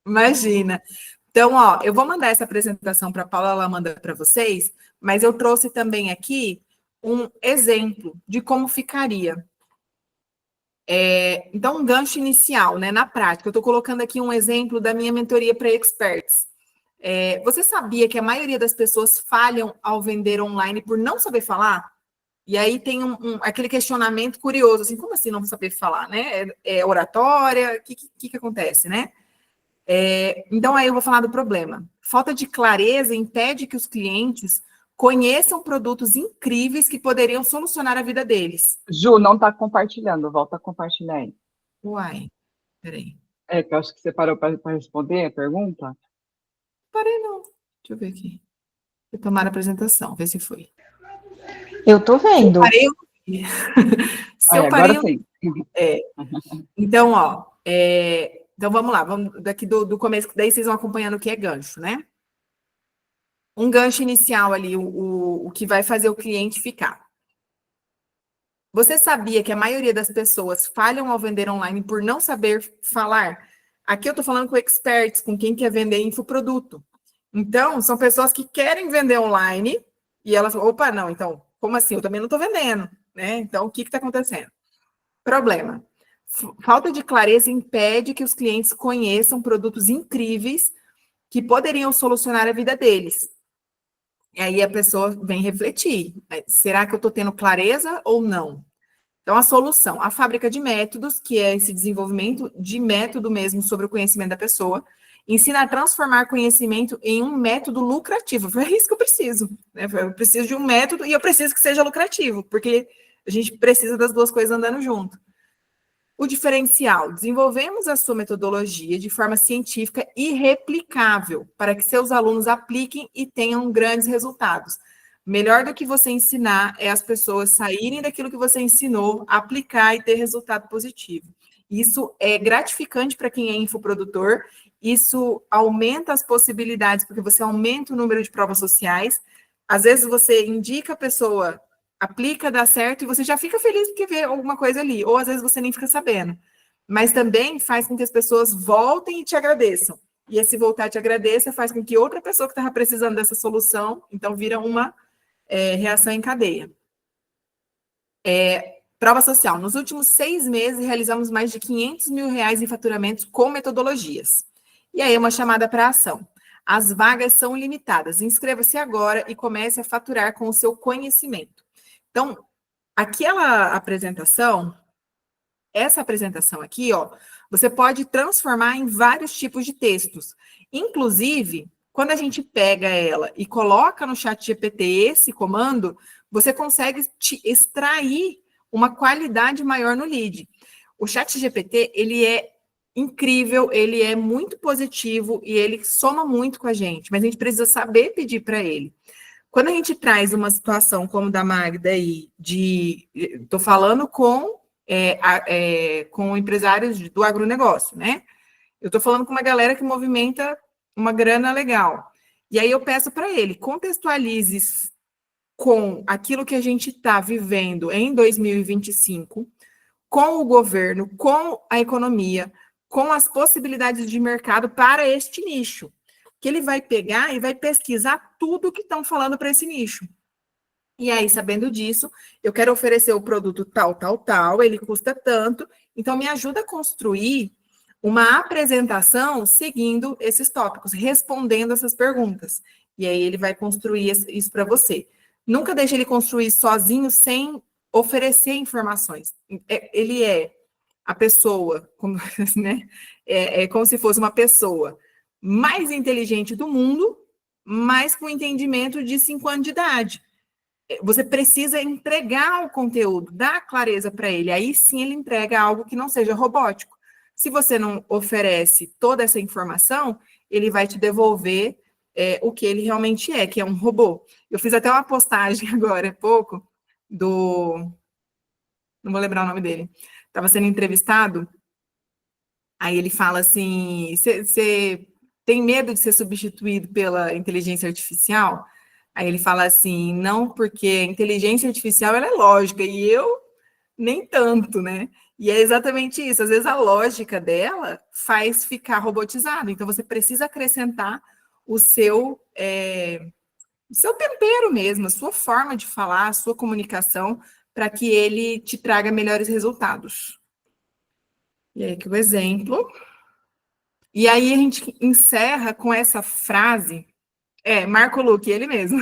Imagina. Então, eu vou mandar essa apresentação para a Paula, ela manda para vocês, mas eu trouxe também aqui um exemplo de como ficaria. Então, um gancho inicial, né, na prática. Eu estou colocando aqui um exemplo da minha mentoria para experts. Você sabia que a maioria das pessoas falham ao vender online por não saber falar? E aí tem aquele questionamento curioso, assim, como assim não saber falar, né? Oratória? O que acontece, né? Então, aí eu vou falar do problema. Falta de clareza impede que os clientes conheçam produtos incríveis que poderiam solucionar a vida deles. Ju, não está compartilhando, volta a compartilhar aí. Uai, peraí. Que eu acho que você parou para responder a pergunta. Parei não, deixa eu ver aqui. Vou tomar a apresentação, ver se foi. Eu tô vendo. Seu agora parente... sim. Então, ó, então vamos lá, vamos daqui do começo, daí vocês vão acompanhando o que é gancho, né? Um gancho inicial ali, o que vai fazer o cliente ficar. Você sabia que a maioria das pessoas falham ao vender online por não saber falar? Aqui eu estou falando com experts, com quem quer vender infoproduto. Então, são pessoas que querem vender online e elas falam, opa, não, então, como assim? Eu também não estou vendendo, né? Então, o que está acontecendo? Problema. Falta de clareza impede que os clientes conheçam produtos incríveis que poderiam solucionar a vida deles. E aí a pessoa vem refletir. Será que eu estou tendo clareza ou não? Então, a solução, a fábrica de métodos, que é esse desenvolvimento de método mesmo sobre o conhecimento da pessoa, ensina a transformar conhecimento em um método lucrativo. É isso que eu preciso, né? Eu preciso de um método e eu preciso que seja lucrativo, porque a gente precisa das duas coisas andando junto. O diferencial, desenvolvemos a sua metodologia de forma científica e replicável, para que seus alunos apliquem e tenham grandes resultados. Melhor do que você ensinar é as pessoas saírem daquilo que você ensinou, aplicar e ter resultado positivo. Isso é gratificante para quem é infoprodutor, isso aumenta as possibilidades, porque você aumenta o número de provas sociais. Às vezes você indica a pessoa, aplica, dá certo, e você já fica feliz porque vê alguma coisa ali, ou às vezes você nem fica sabendo. Mas também faz com que as pessoas voltem e te agradeçam. E esse voltar te agradeça faz com que outra pessoa que estava precisando dessa solução, então vira uma reação em cadeia. Prova social. Nos últimos 6 meses, realizamos mais de R$500 mil em faturamentos com metodologias. E aí, uma chamada para ação. As vagas são limitadas. Inscreva-se agora e comece a faturar com o seu conhecimento. Então, aquela apresentação, essa apresentação aqui, ó, você pode transformar em vários tipos de textos. Inclusive, quando a gente pega ela e coloca no ChatGPT esse comando, você consegue extrair uma qualidade maior no lead. O ChatGPT, ele é incrível, ele é muito positivo e ele soma muito com a gente, mas a gente precisa saber pedir para ele. Quando a gente traz uma situação como da Magda aí, estou falando com empresários do agronegócio, né? Eu estou falando com uma galera que movimenta uma grana legal. E aí eu peço para ele, contextualize com aquilo que a gente está vivendo em 2025, com o governo, com a economia, com as possibilidades de mercado para este nicho. Que ele vai pegar e vai pesquisar tudo que estão falando para esse nicho. E aí, sabendo disso, eu quero oferecer o produto tal, ele custa tanto, então me ajuda a construir uma apresentação seguindo esses tópicos, respondendo essas perguntas. E aí ele vai construir isso para você. Nunca deixe ele construir sozinho sem oferecer informações. Ele é a pessoa, né? É como se fosse uma pessoa mais inteligente do mundo, mas com entendimento de 5 anos de idade. Você precisa entregar o conteúdo, dar clareza para ele. Aí sim ele entrega algo que não seja robótico. Se você não oferece toda essa informação, ele vai te devolver o que ele realmente é, que é um robô. Eu fiz até uma postagem agora há pouco não vou lembrar o nome dele, estava sendo entrevistado, aí ele fala assim, você tem medo de ser substituído pela inteligência artificial? Aí ele fala assim, não, porque a inteligência artificial ela é lógica, e eu nem tanto, né? E é exatamente isso, às vezes a lógica dela faz ficar robotizado, então você precisa acrescentar o seu tempero mesmo, a sua forma de falar, a sua comunicação, para que ele te traga melhores resultados. E aí aqui o exemplo. E aí a gente encerra com essa frase, Marco Luque, ele mesmo.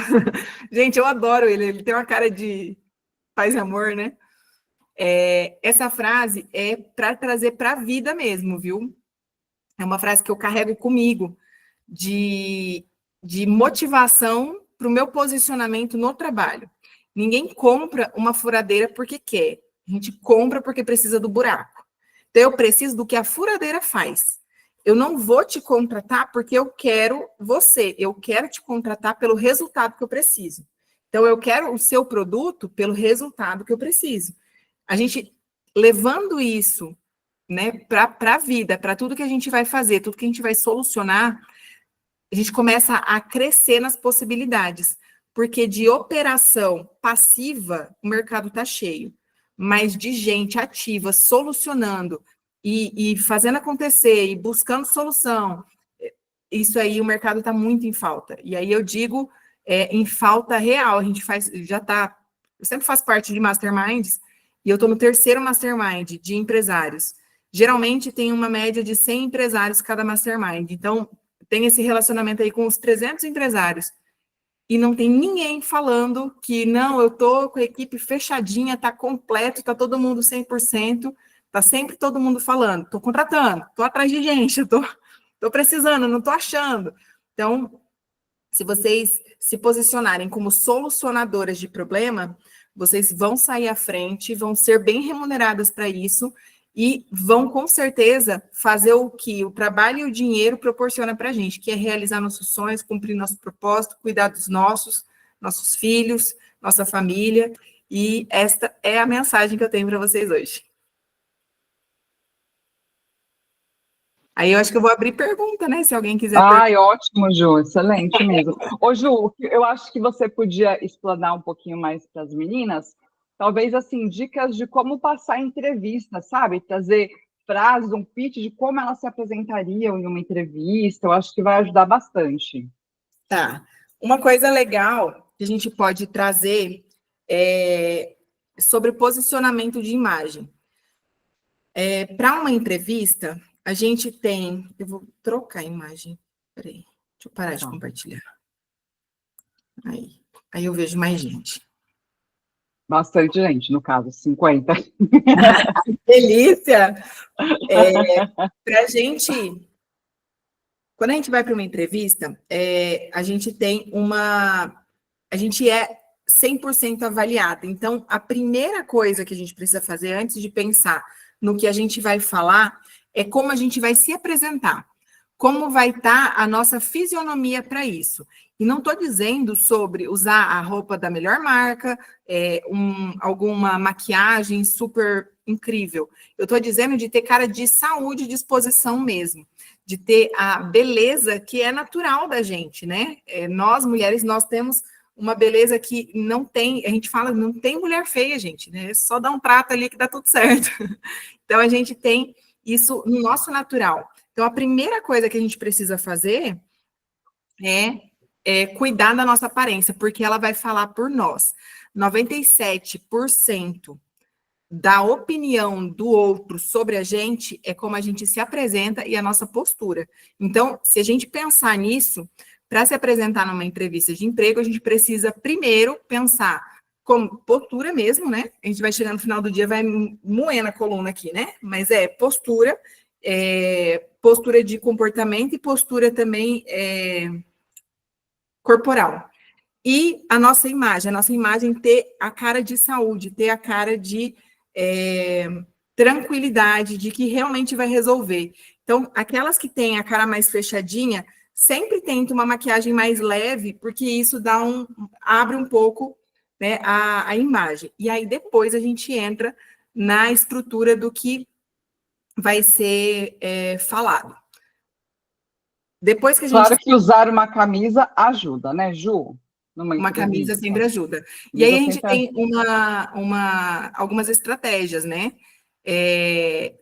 Gente, eu adoro ele tem uma cara de paz e amor, né? Essa frase é para trazer para a vida mesmo, viu? É uma frase que eu carrego comigo, de motivação para o meu posicionamento no trabalho. Ninguém compra uma furadeira porque quer, a gente compra porque precisa do buraco. Então, eu preciso do que a furadeira faz. Eu não vou te contratar porque eu quero você, eu quero te contratar pelo resultado que eu preciso. Então, eu quero o seu produto pelo resultado que eu preciso. A gente, levando isso, né, para a vida, para tudo que a gente vai fazer, tudo que a gente vai solucionar, a gente começa a crescer nas possibilidades. Porque de operação passiva, o mercado está cheio. Mas de gente ativa, solucionando e fazendo acontecer, e buscando solução, isso aí o mercado está muito em falta. E aí eu digo em falta real. A gente eu sempre faço parte de masterminds, e eu estou no 3º mastermind de empresários. Geralmente tem uma média de 100 empresários cada mastermind. Então, tem esse relacionamento aí com os 300 empresários. E não tem ninguém falando que, não, eu estou com a equipe fechadinha, está completo, está todo mundo 100%, está sempre todo mundo falando, estou contratando, estou atrás de gente, estou precisando, não estou achando. Então, se vocês se posicionarem como solucionadoras de problema, vocês vão sair à frente, vão ser bem remuneradas para isso e vão, com certeza, fazer o que o trabalho e o dinheiro proporciona para a gente, que é realizar nossos sonhos, cumprir nosso propósito, cuidar dos nossos filhos, nossa família. E esta é a mensagem que eu tenho para vocês hoje. Aí eu acho que eu vou abrir pergunta, né? Se alguém quiser Ai, ótimo, Ju, excelente mesmo. Ô, Ju, eu acho que você podia explanar um pouquinho mais para as meninas, talvez, assim, dicas de como passar entrevista, sabe? Trazer frases, um pitch de como elas se apresentariam em uma entrevista, eu acho que vai ajudar bastante. Tá. Uma coisa legal que a gente pode trazer é sobre posicionamento de imagem. Para uma entrevista, a gente tem... Eu vou trocar a imagem. Peraí, deixa eu parar de compartilhar. Aí eu vejo mais gente. Bastante gente, no caso, 50. Delícia! Para a gente... Quando a gente vai para uma entrevista, a gente tem a gente é 100% avaliada. Então, a primeira coisa que a gente precisa fazer antes de pensar no que a gente vai falar é como a gente vai se apresentar. Como vai estar a nossa fisionomia para isso. E não estou dizendo sobre usar a roupa da melhor marca, alguma maquiagem super incrível. Eu estou dizendo de ter cara de saúde e disposição mesmo. De ter a beleza que é natural da gente, né? Nós, mulheres, nós temos uma beleza que não tem... A gente fala, não tem mulher feia, gente, né? É só dar um trato ali que dá tudo certo. Então, a gente tem isso no nosso natural. Então, a primeira coisa que a gente precisa fazer é cuidar da nossa aparência, porque ela vai falar por nós. 97% da opinião do outro sobre a gente é como a gente se apresenta e a nossa postura. Então, se a gente pensar nisso, para se apresentar numa entrevista de emprego, a gente precisa primeiro pensar como postura mesmo, né? A gente vai chegar no final do dia, vai moendo a coluna aqui, né? Mas postura, postura de comportamento e postura também corporal. E a nossa imagem ter a cara de saúde, ter a cara de tranquilidade, de que realmente vai resolver. Então, aquelas que têm a cara mais fechadinha, sempre tenta uma maquiagem mais leve, porque isso abre um pouco, né, a imagem. E aí, depois, a gente entra na estrutura do que vai ser falado. Depois que a gente... Claro que usar uma camisa ajuda, né, Ju? Uma camisa sempre ajuda. E aí a gente tem algumas estratégias, né?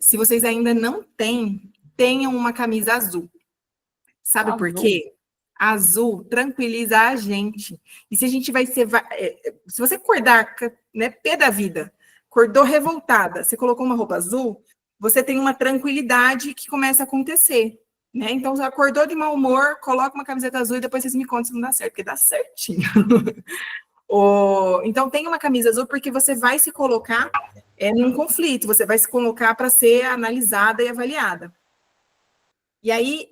Se vocês ainda não têm, tenham uma camisa azul. Sabe por quê? Azul tranquiliza a gente. E se a gente vai ser... se você acordar, né, pé da vida, acordou revoltada, você colocou uma roupa azul, você tem uma tranquilidade que começa a acontecer. Né? Então, você acordou de mau humor, coloca uma camiseta azul e depois vocês me contam se não dá certo, porque dá certinho. Então, tem uma camisa azul porque você vai se colocar num conflito, você vai se colocar para ser analisada e avaliada. E aí,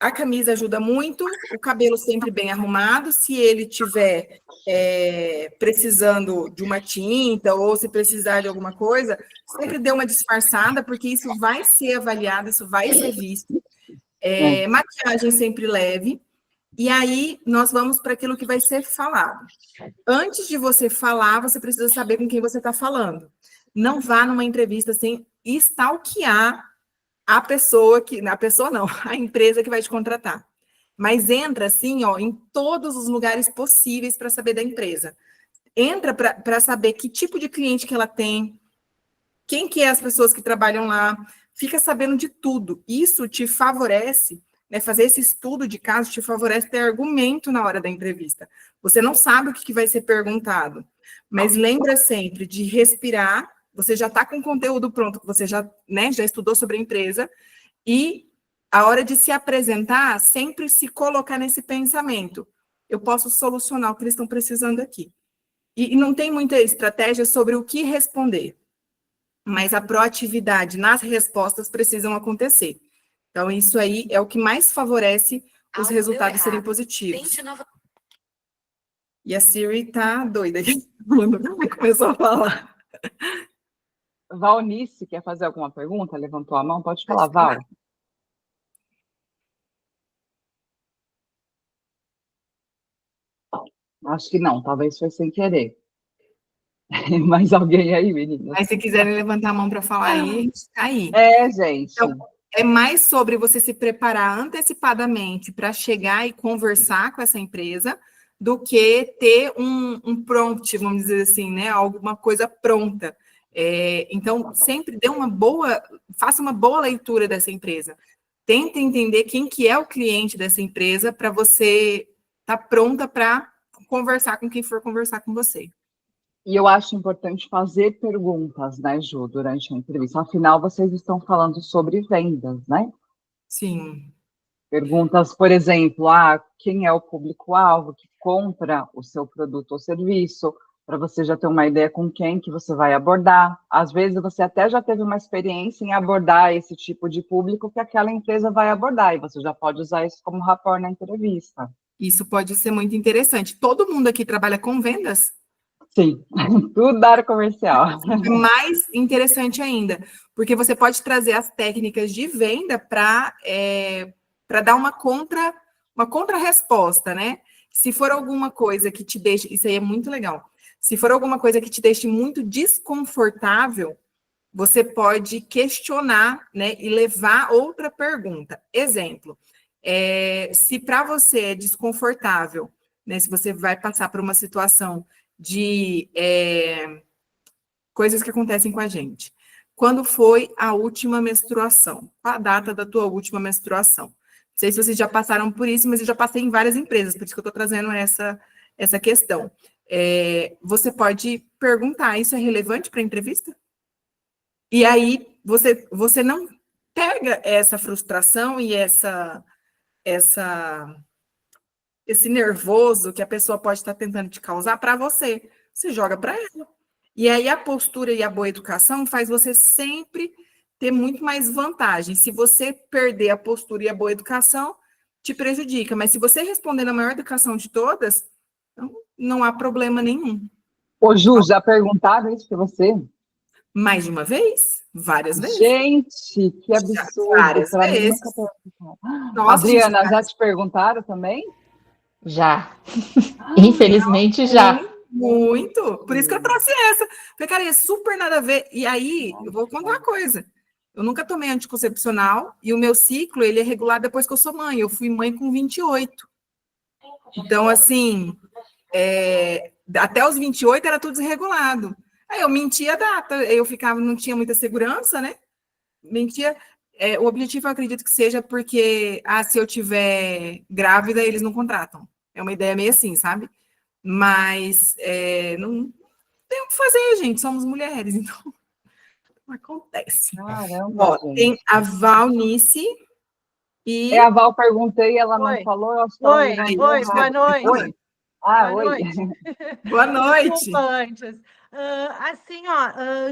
a camisa ajuda muito, o cabelo sempre bem arrumado, se ele tiver precisando de uma tinta ou se precisar de alguma coisa, sempre dê uma disfarçada, porque isso vai ser avaliado, isso vai ser visto. Maquiagem sempre leve, E aí, nós vamos para aquilo que vai ser falado. Antes de você falar, você precisa saber com quem você está falando. Não vá numa entrevista sem stalkear a pessoa a empresa que vai te contratar. Mas entra, assim, ó, em todos os lugares possíveis para saber da empresa. Entra para saber que tipo de cliente que ela tem, quem que é as pessoas que trabalham lá, fica sabendo de tudo. Isso te favorece, né, fazer esse estudo de caso te favorece ter argumento na hora da entrevista. Você não sabe o que vai ser perguntado, mas lembra sempre de respirar, você já está com o conteúdo pronto, você já, né, já estudou sobre a empresa, e a hora de se apresentar, sempre se colocar nesse pensamento. Eu posso solucionar o que eles estão precisando aqui. E não tem muita estratégia sobre o que responder, mas a proatividade nas respostas precisam acontecer. Então, isso aí é o que mais favorece os resultados serem positivos. E a Siri tá doida aqui, quando começou a falar. Valnice, quer fazer alguma pergunta? Levantou a mão? Pode falar, Val. Acho que não, talvez foi sem querer. Mais alguém aí, meninas? Mas se quiserem levantar a mão para falar aí, a gente tá aí. Gente. Então, é mais sobre você se preparar antecipadamente para chegar e conversar com essa empresa do que ter um prompt, vamos dizer assim, né? Alguma coisa pronta. Então, sempre faça uma boa leitura dessa empresa. Tenta entender quem que é o cliente dessa empresa para você estar pronta para conversar com quem for conversar com você. E eu acho importante fazer perguntas, né, Ju, durante a entrevista. Afinal, vocês estão falando sobre vendas, né? Sim. Perguntas, por exemplo, quem é o público-alvo que compra o seu produto ou serviço, para você já ter uma ideia com quem que você vai abordar. Às vezes, você até já teve uma experiência em abordar esse tipo de público que aquela empresa vai abordar, e você já pode usar isso como rapport na entrevista. Isso pode ser muito interessante. Todo mundo aqui trabalha com vendas? Sim, tudo da área comercial. É mais interessante ainda, porque você pode trazer as técnicas de venda para dar uma contra-resposta, né? Se for alguma coisa que te deixe, isso aí é muito legal. Se for alguma coisa que te deixe muito desconfortável, você pode questionar, né, e levar outra pergunta. Exemplo, se para você é desconfortável, né, se você vai passar por uma situação de coisas que acontecem com a gente. Quando foi a última menstruação? Qual a data da tua última menstruação? Não sei se vocês já passaram por isso, mas eu já passei em várias empresas, por isso que eu estou trazendo essa questão. Você pode perguntar, isso é relevante para a entrevista? E aí, você não pega essa frustração e esse nervoso que a pessoa pode estar tentando te causar para você. Você joga para ela. E aí a postura e a boa educação faz você sempre ter muito mais vantagem. Se você perder a postura e a boa educação, te prejudica. Mas se você responder na maior educação de todas, não há problema nenhum. Ô, Ju, já perguntaram isso para você? Mais de uma vez? Várias vezes. Gente, que absurdo. Várias vezes. Nossa, Adriana, já te perguntaram também? Já. Infelizmente, já. Muito. Por isso que eu trouxe essa. Falei, cara, é super nada a ver. E aí, eu vou contar uma coisa. Eu nunca tomei anticoncepcional e o meu ciclo, ele é regulado depois que eu sou mãe. Eu fui mãe com 28. Então, assim, até os 28 era tudo desregulado. Aí eu mentia a data, eu não tinha muita segurança, né? Mentia. O objetivo, eu acredito que seja porque, se eu tiver grávida, eles não contratam. É uma ideia meio assim, sabe? Mas não tem o que fazer, gente. Somos mulheres, então não acontece. Caramba, tem a Valnice e... a Val, perguntei, ela não falou. Eu acho que ela boa noite. Oi. Boa noite. Boa noite. Desculpa antes. Assim,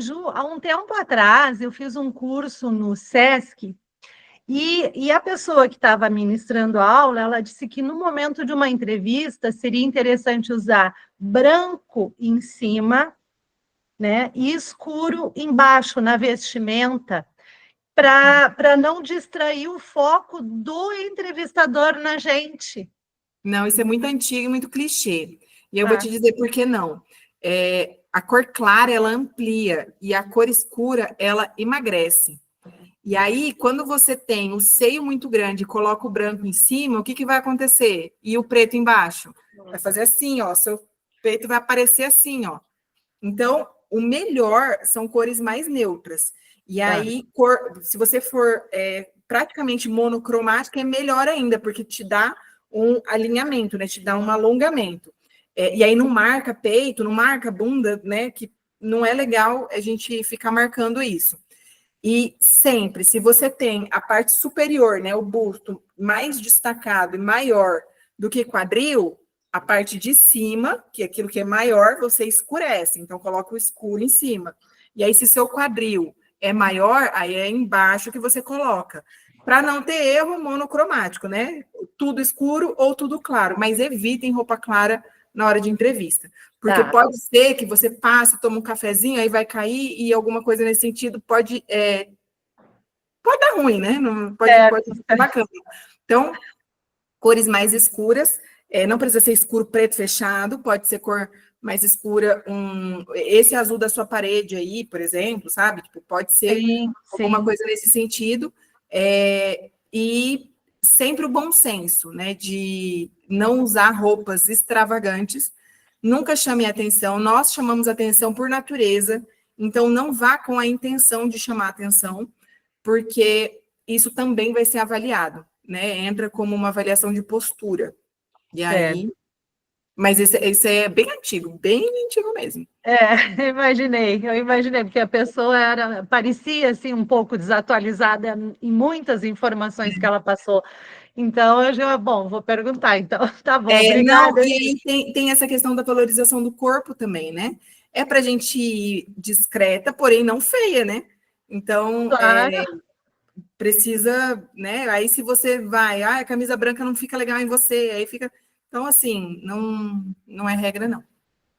Ju, há um tempo atrás, eu fiz um curso no SESC e a pessoa que estava ministrando a aula, ela disse que no momento de uma entrevista seria interessante usar branco em cima, né, e escuro embaixo na vestimenta, para não distrair o foco do entrevistador na gente. Não, isso é muito antigo e muito clichê. E eu vou te dizer por que não. A cor clara, ela amplia, e a cor escura, ela emagrece. E aí, quando você tem o seio muito grande e coloca o branco em cima, o que, que vai acontecer? E o preto embaixo? Vai fazer assim, ó, seu peito vai aparecer assim, ó. Então, o melhor são cores mais neutras. E aí, se você for praticamente monocromática, é melhor ainda, porque te dá um alinhamento, né? Te dá um alongamento. E aí não marca peito, não marca bunda, né? Que não é legal a gente ficar marcando isso. E sempre, se você tem a parte superior, né, o busto mais destacado e maior do que quadril, a parte de cima, que é aquilo que é maior, você escurece. Então, coloca o escuro em cima. E aí, se seu quadril é maior, aí é embaixo que você coloca. Para não ter erro monocromático, né? Tudo escuro ou tudo claro. Mas evitem roupa clara na hora de entrevista. Porque pode ser que você passe, toma um cafezinho, aí vai cair e alguma coisa nesse sentido pode dar ruim, né? Não, pode ser bacana. Então, cores mais escuras, não precisa ser escuro preto fechado, pode ser cor mais escura, esse azul da sua parede aí, por exemplo, sabe? Tipo, pode ser alguma coisa nesse sentido. E sempre o bom senso, né? De não usar roupas extravagantes. Nunca chame atenção, nós chamamos atenção por natureza, então não vá com a intenção de chamar atenção, porque isso também vai ser avaliado, né? Entra como uma avaliação de postura. E aí... Mas esse é bem antigo mesmo. Eu imaginei, porque a pessoa parecia assim um pouco desatualizada em muitas informações que ela passou. Então, vou perguntar, então, tá bom, obrigada. Não, e aí tem essa questão da valorização do corpo também, né? É pra gente ir discreta, porém não feia, né? Então, precisa, né? Aí se você vai, a camisa branca não fica legal em você, aí fica... Então, assim, não é regra, não.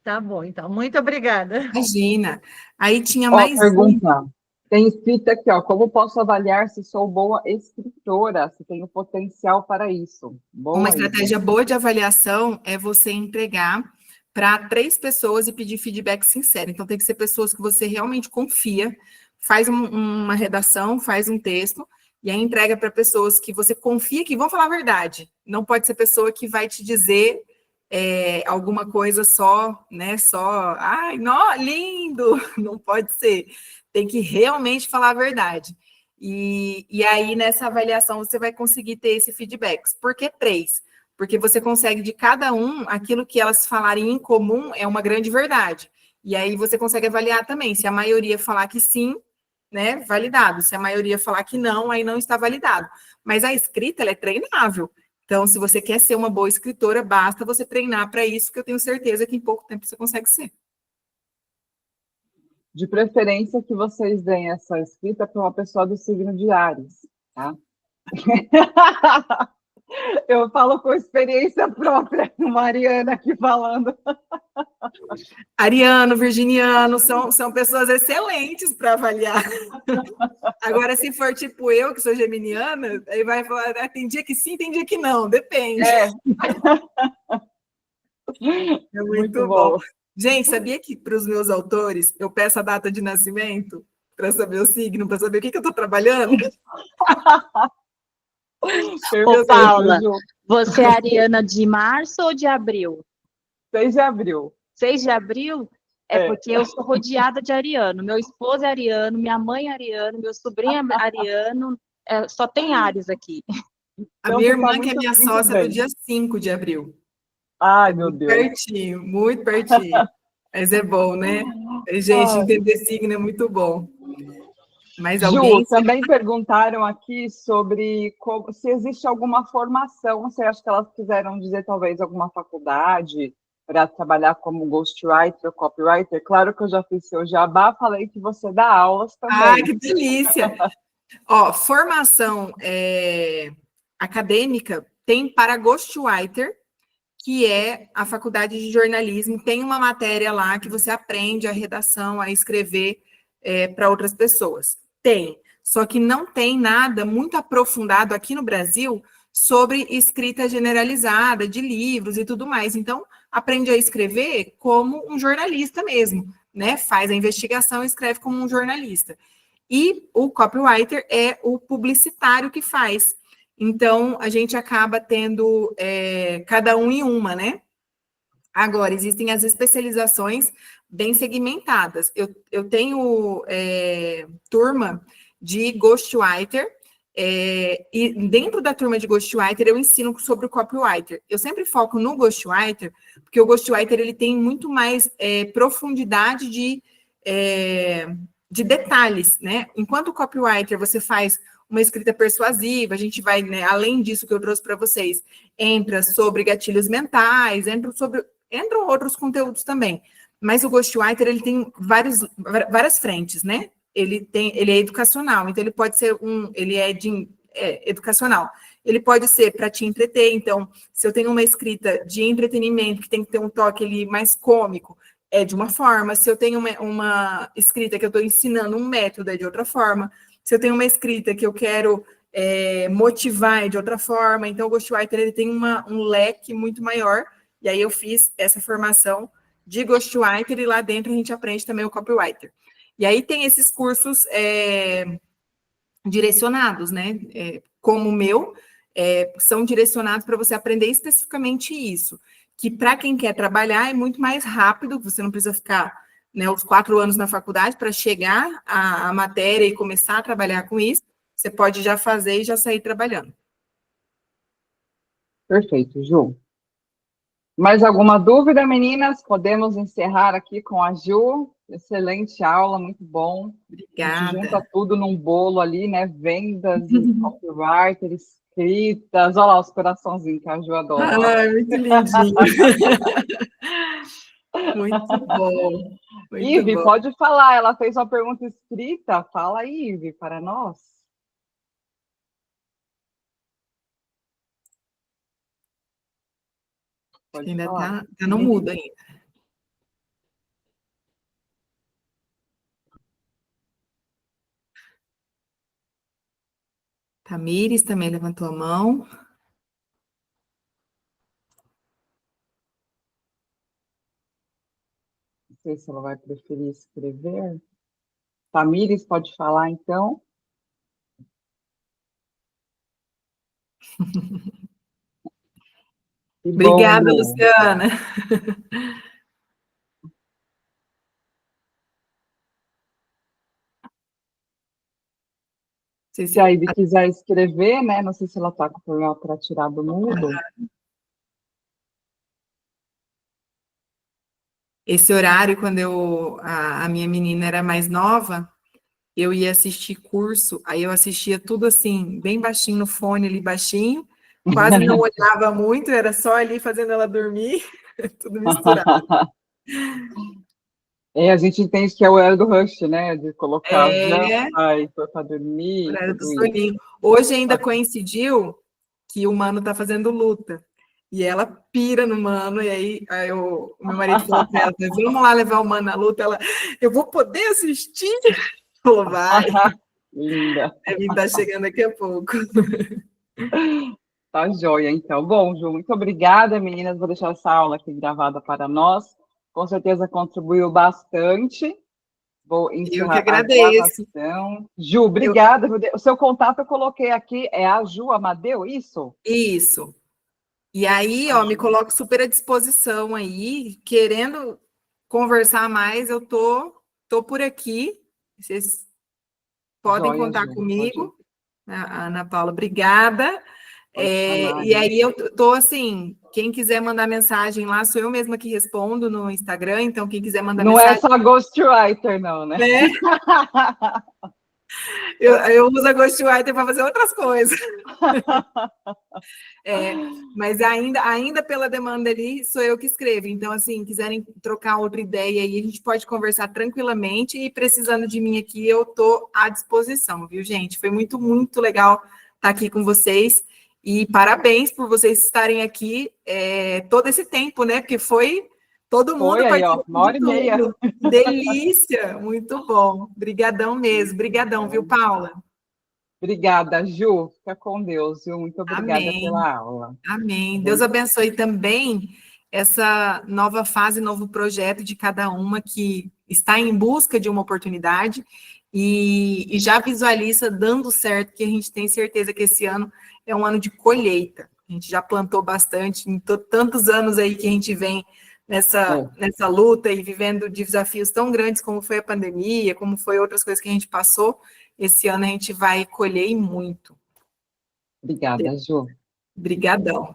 Tá bom, então, muito obrigada. Imagina. Aí tinha mais pergunta. Tem escrito aqui, ó, como posso avaliar se sou boa escritora, se tenho potencial para isso? Uma estratégia boa de avaliação é você entregar para 3 pessoas e pedir feedback sincero. Então, tem que ser pessoas que você realmente confia, faz uma redação, faz um texto, e aí entrega para pessoas que você confia que vão falar a verdade. Não pode ser pessoa que vai te dizer alguma coisa só, né? Só, ai, lindo! Não pode ser. Tem que realmente falar a verdade. E aí, nessa avaliação, você vai conseguir ter esse feedback. Por que 3? Porque você consegue, de cada aquilo que elas falarem em comum é uma grande verdade. E aí você consegue avaliar também. Se a maioria falar que sim, né, validado. Se a maioria falar que não, aí não está validado. Mas a escrita, ela é treinável. Então, se você quer ser uma boa escritora, basta você treinar para isso, que eu tenho certeza que em pouco tempo você consegue ser. De preferência que vocês deem essa escrita para uma pessoa do signo de Áries, tá? Eu falo com experiência própria, Mariana aqui falando. Ariano, virginiano, são pessoas excelentes para avaliar. Agora, se for tipo eu, que sou geminiana, aí vai falar, tem dia que sim, tem dia que não, depende. É muito bom. Gente, sabia que para os meus autores, eu peço a data de nascimento para saber o signo, para saber o que eu estou trabalhando? Ô, Paula, você é ariana de março ou de abril? 6 de abril. 6 de abril? Porque eu sou rodeada de ariano. Meu esposo é ariano, minha mãe é ariano, meu sobrinho é ariano, só tem Áries aqui. A minha irmã, que é minha sócia, do dia 5 de abril. Ai, meu Deus. Pertinho, muito pertinho. Mas é bom, né? Gente, entender signo é muito bom. Mas Ju, também perguntaram aqui sobre se existe alguma formação. Você acha que elas quiseram dizer talvez alguma faculdade para trabalhar como ghostwriter ou copywriter? Claro que eu já fiz seu jabá, falei que você dá aulas também. Ai, que delícia! Formação acadêmica tem para ghostwriter, que é a faculdade de jornalismo. Tem uma matéria lá que você aprende a redação, a escrever para outras pessoas. Tem, só que não tem nada muito aprofundado aqui no Brasil sobre escrita generalizada de livros e tudo mais. Então, aprende a escrever como um jornalista mesmo, né? Faz a investigação e escreve como um jornalista. E o copywriter é o publicitário que faz. Então, a gente acaba tendo cada um em uma, né? Agora, existem as especializações bem segmentadas. Eu tenho turma de ghostwriter, e dentro da turma de ghostwriter eu ensino sobre o copywriter. Eu sempre foco no ghostwriter, porque o ghostwriter ele tem muito mais profundidade de detalhes, né? Enquanto o copywriter você faz uma escrita persuasiva, a gente vai, né, além disso que eu trouxe para vocês, entra sobre gatilhos mentais, entram outros conteúdos também. Mas o ghostwriter, ele tem várias frentes, né? Ele é educacional, então ele pode ser educacional. Ele pode ser para te entreter, então, se eu tenho uma escrita de entretenimento que tem que ter um toque ali mais cômico, é de uma forma. Se eu tenho uma escrita que eu estou ensinando um método, é de outra forma. Se eu tenho uma escrita que eu quero motivar, é de outra forma. Então, o ghostwriter ele tem um leque muito maior. E aí eu fiz essa formação de ghostwriter e lá dentro a gente aprende também o copywriter. E aí tem esses cursos direcionados, né? Como o meu, são direcionados para você aprender especificamente isso. Que para quem quer trabalhar é muito mais rápido, você não precisa ficar, né, os 4 anos na faculdade para chegar à matéria e começar a trabalhar com isso. Você pode já fazer e já sair trabalhando. Perfeito, Ju. Mais alguma dúvida, meninas? Podemos encerrar aqui com a Ju. Excelente aula, muito bom. Obrigada. A gente junta tudo num bolo ali, né? Vendas, copywriter, escritas. Olha lá os coraçãozinhos que a Ju adora. Ai, muito lindinho. Muito bom. Ive, pode falar. Ela fez uma pergunta escrita. Fala aí, Ive, para nós. Pode ainda falar. Tá no mudo ainda. Tamires também levantou a mão. Não sei se ela vai preferir escrever. Tamires, pode falar, então. Obrigada, Luciana. Se a Ivy quiser escrever, né? Não sei se ela está com problema para tirar do mudo. Esse horário, quando a minha menina era mais nova, eu ia assistir curso, aí eu assistia tudo assim, bem baixinho no fone ali, baixinho, quase não olhava muito, era só ali fazendo ela dormir, tudo misturado. A gente entende que é o horário do rush, né? De colocar e for para dormir. Horário do soninho. Hoje ainda coincidiu que o Mano tá fazendo luta. E ela pira no Mano, e aí o meu marido falou para ela, vamos lá levar o Mano na luta. Ela, eu vou poder assistir? Falou, vai. Linda. Deve estar chegando daqui a pouco. Tá joia, então. Bom, Ju, muito obrigada, meninas. Vou deixar essa aula aqui gravada para nós. Com certeza contribuiu bastante. Vou encerrar. Eu que agradeço. Ju, obrigada. O seu contato eu coloquei aqui, é a Ju Amadeu, isso? Isso. E aí, me coloco super à disposição aí, querendo conversar mais, eu tô por aqui. Vocês podem contar comigo. A Ana Paula, obrigada. E aí eu tô assim, quem quiser mandar mensagem lá, sou eu mesma que respondo no Instagram, então quem quiser mandar mensagem... Não é só ghostwriter, não, né? Eu uso a ghostwriter para fazer outras coisas. Mas ainda pela demanda ali, sou eu que escrevo. Então, assim, quiserem trocar outra ideia aí, a gente pode conversar tranquilamente e precisando de mim aqui, eu tô à disposição, viu, gente? Foi muito, muito legal estar aqui com vocês. E parabéns por vocês estarem aqui todo esse tempo, né? Porque foi todo mundo participando. 1h30. Delícia, muito bom. Obrigadão mesmo. Obrigadão, viu, Paula? Obrigada, Ju. Fica com Deus, viu? Muito obrigada Amém. pela aula. Amém. Deus abençoe também essa nova fase, novo projeto de cada uma que está em busca de uma oportunidade e já visualiza dando certo, que a gente tem certeza que esse ano é um ano de colheita. A gente já plantou bastante, em tantos anos aí que a gente vem nessa luta e vivendo desafios tão grandes como foi a pandemia, como foi outras coisas que a gente passou. Esse ano a gente vai colher e muito. Obrigada, Ju. Obrigadão.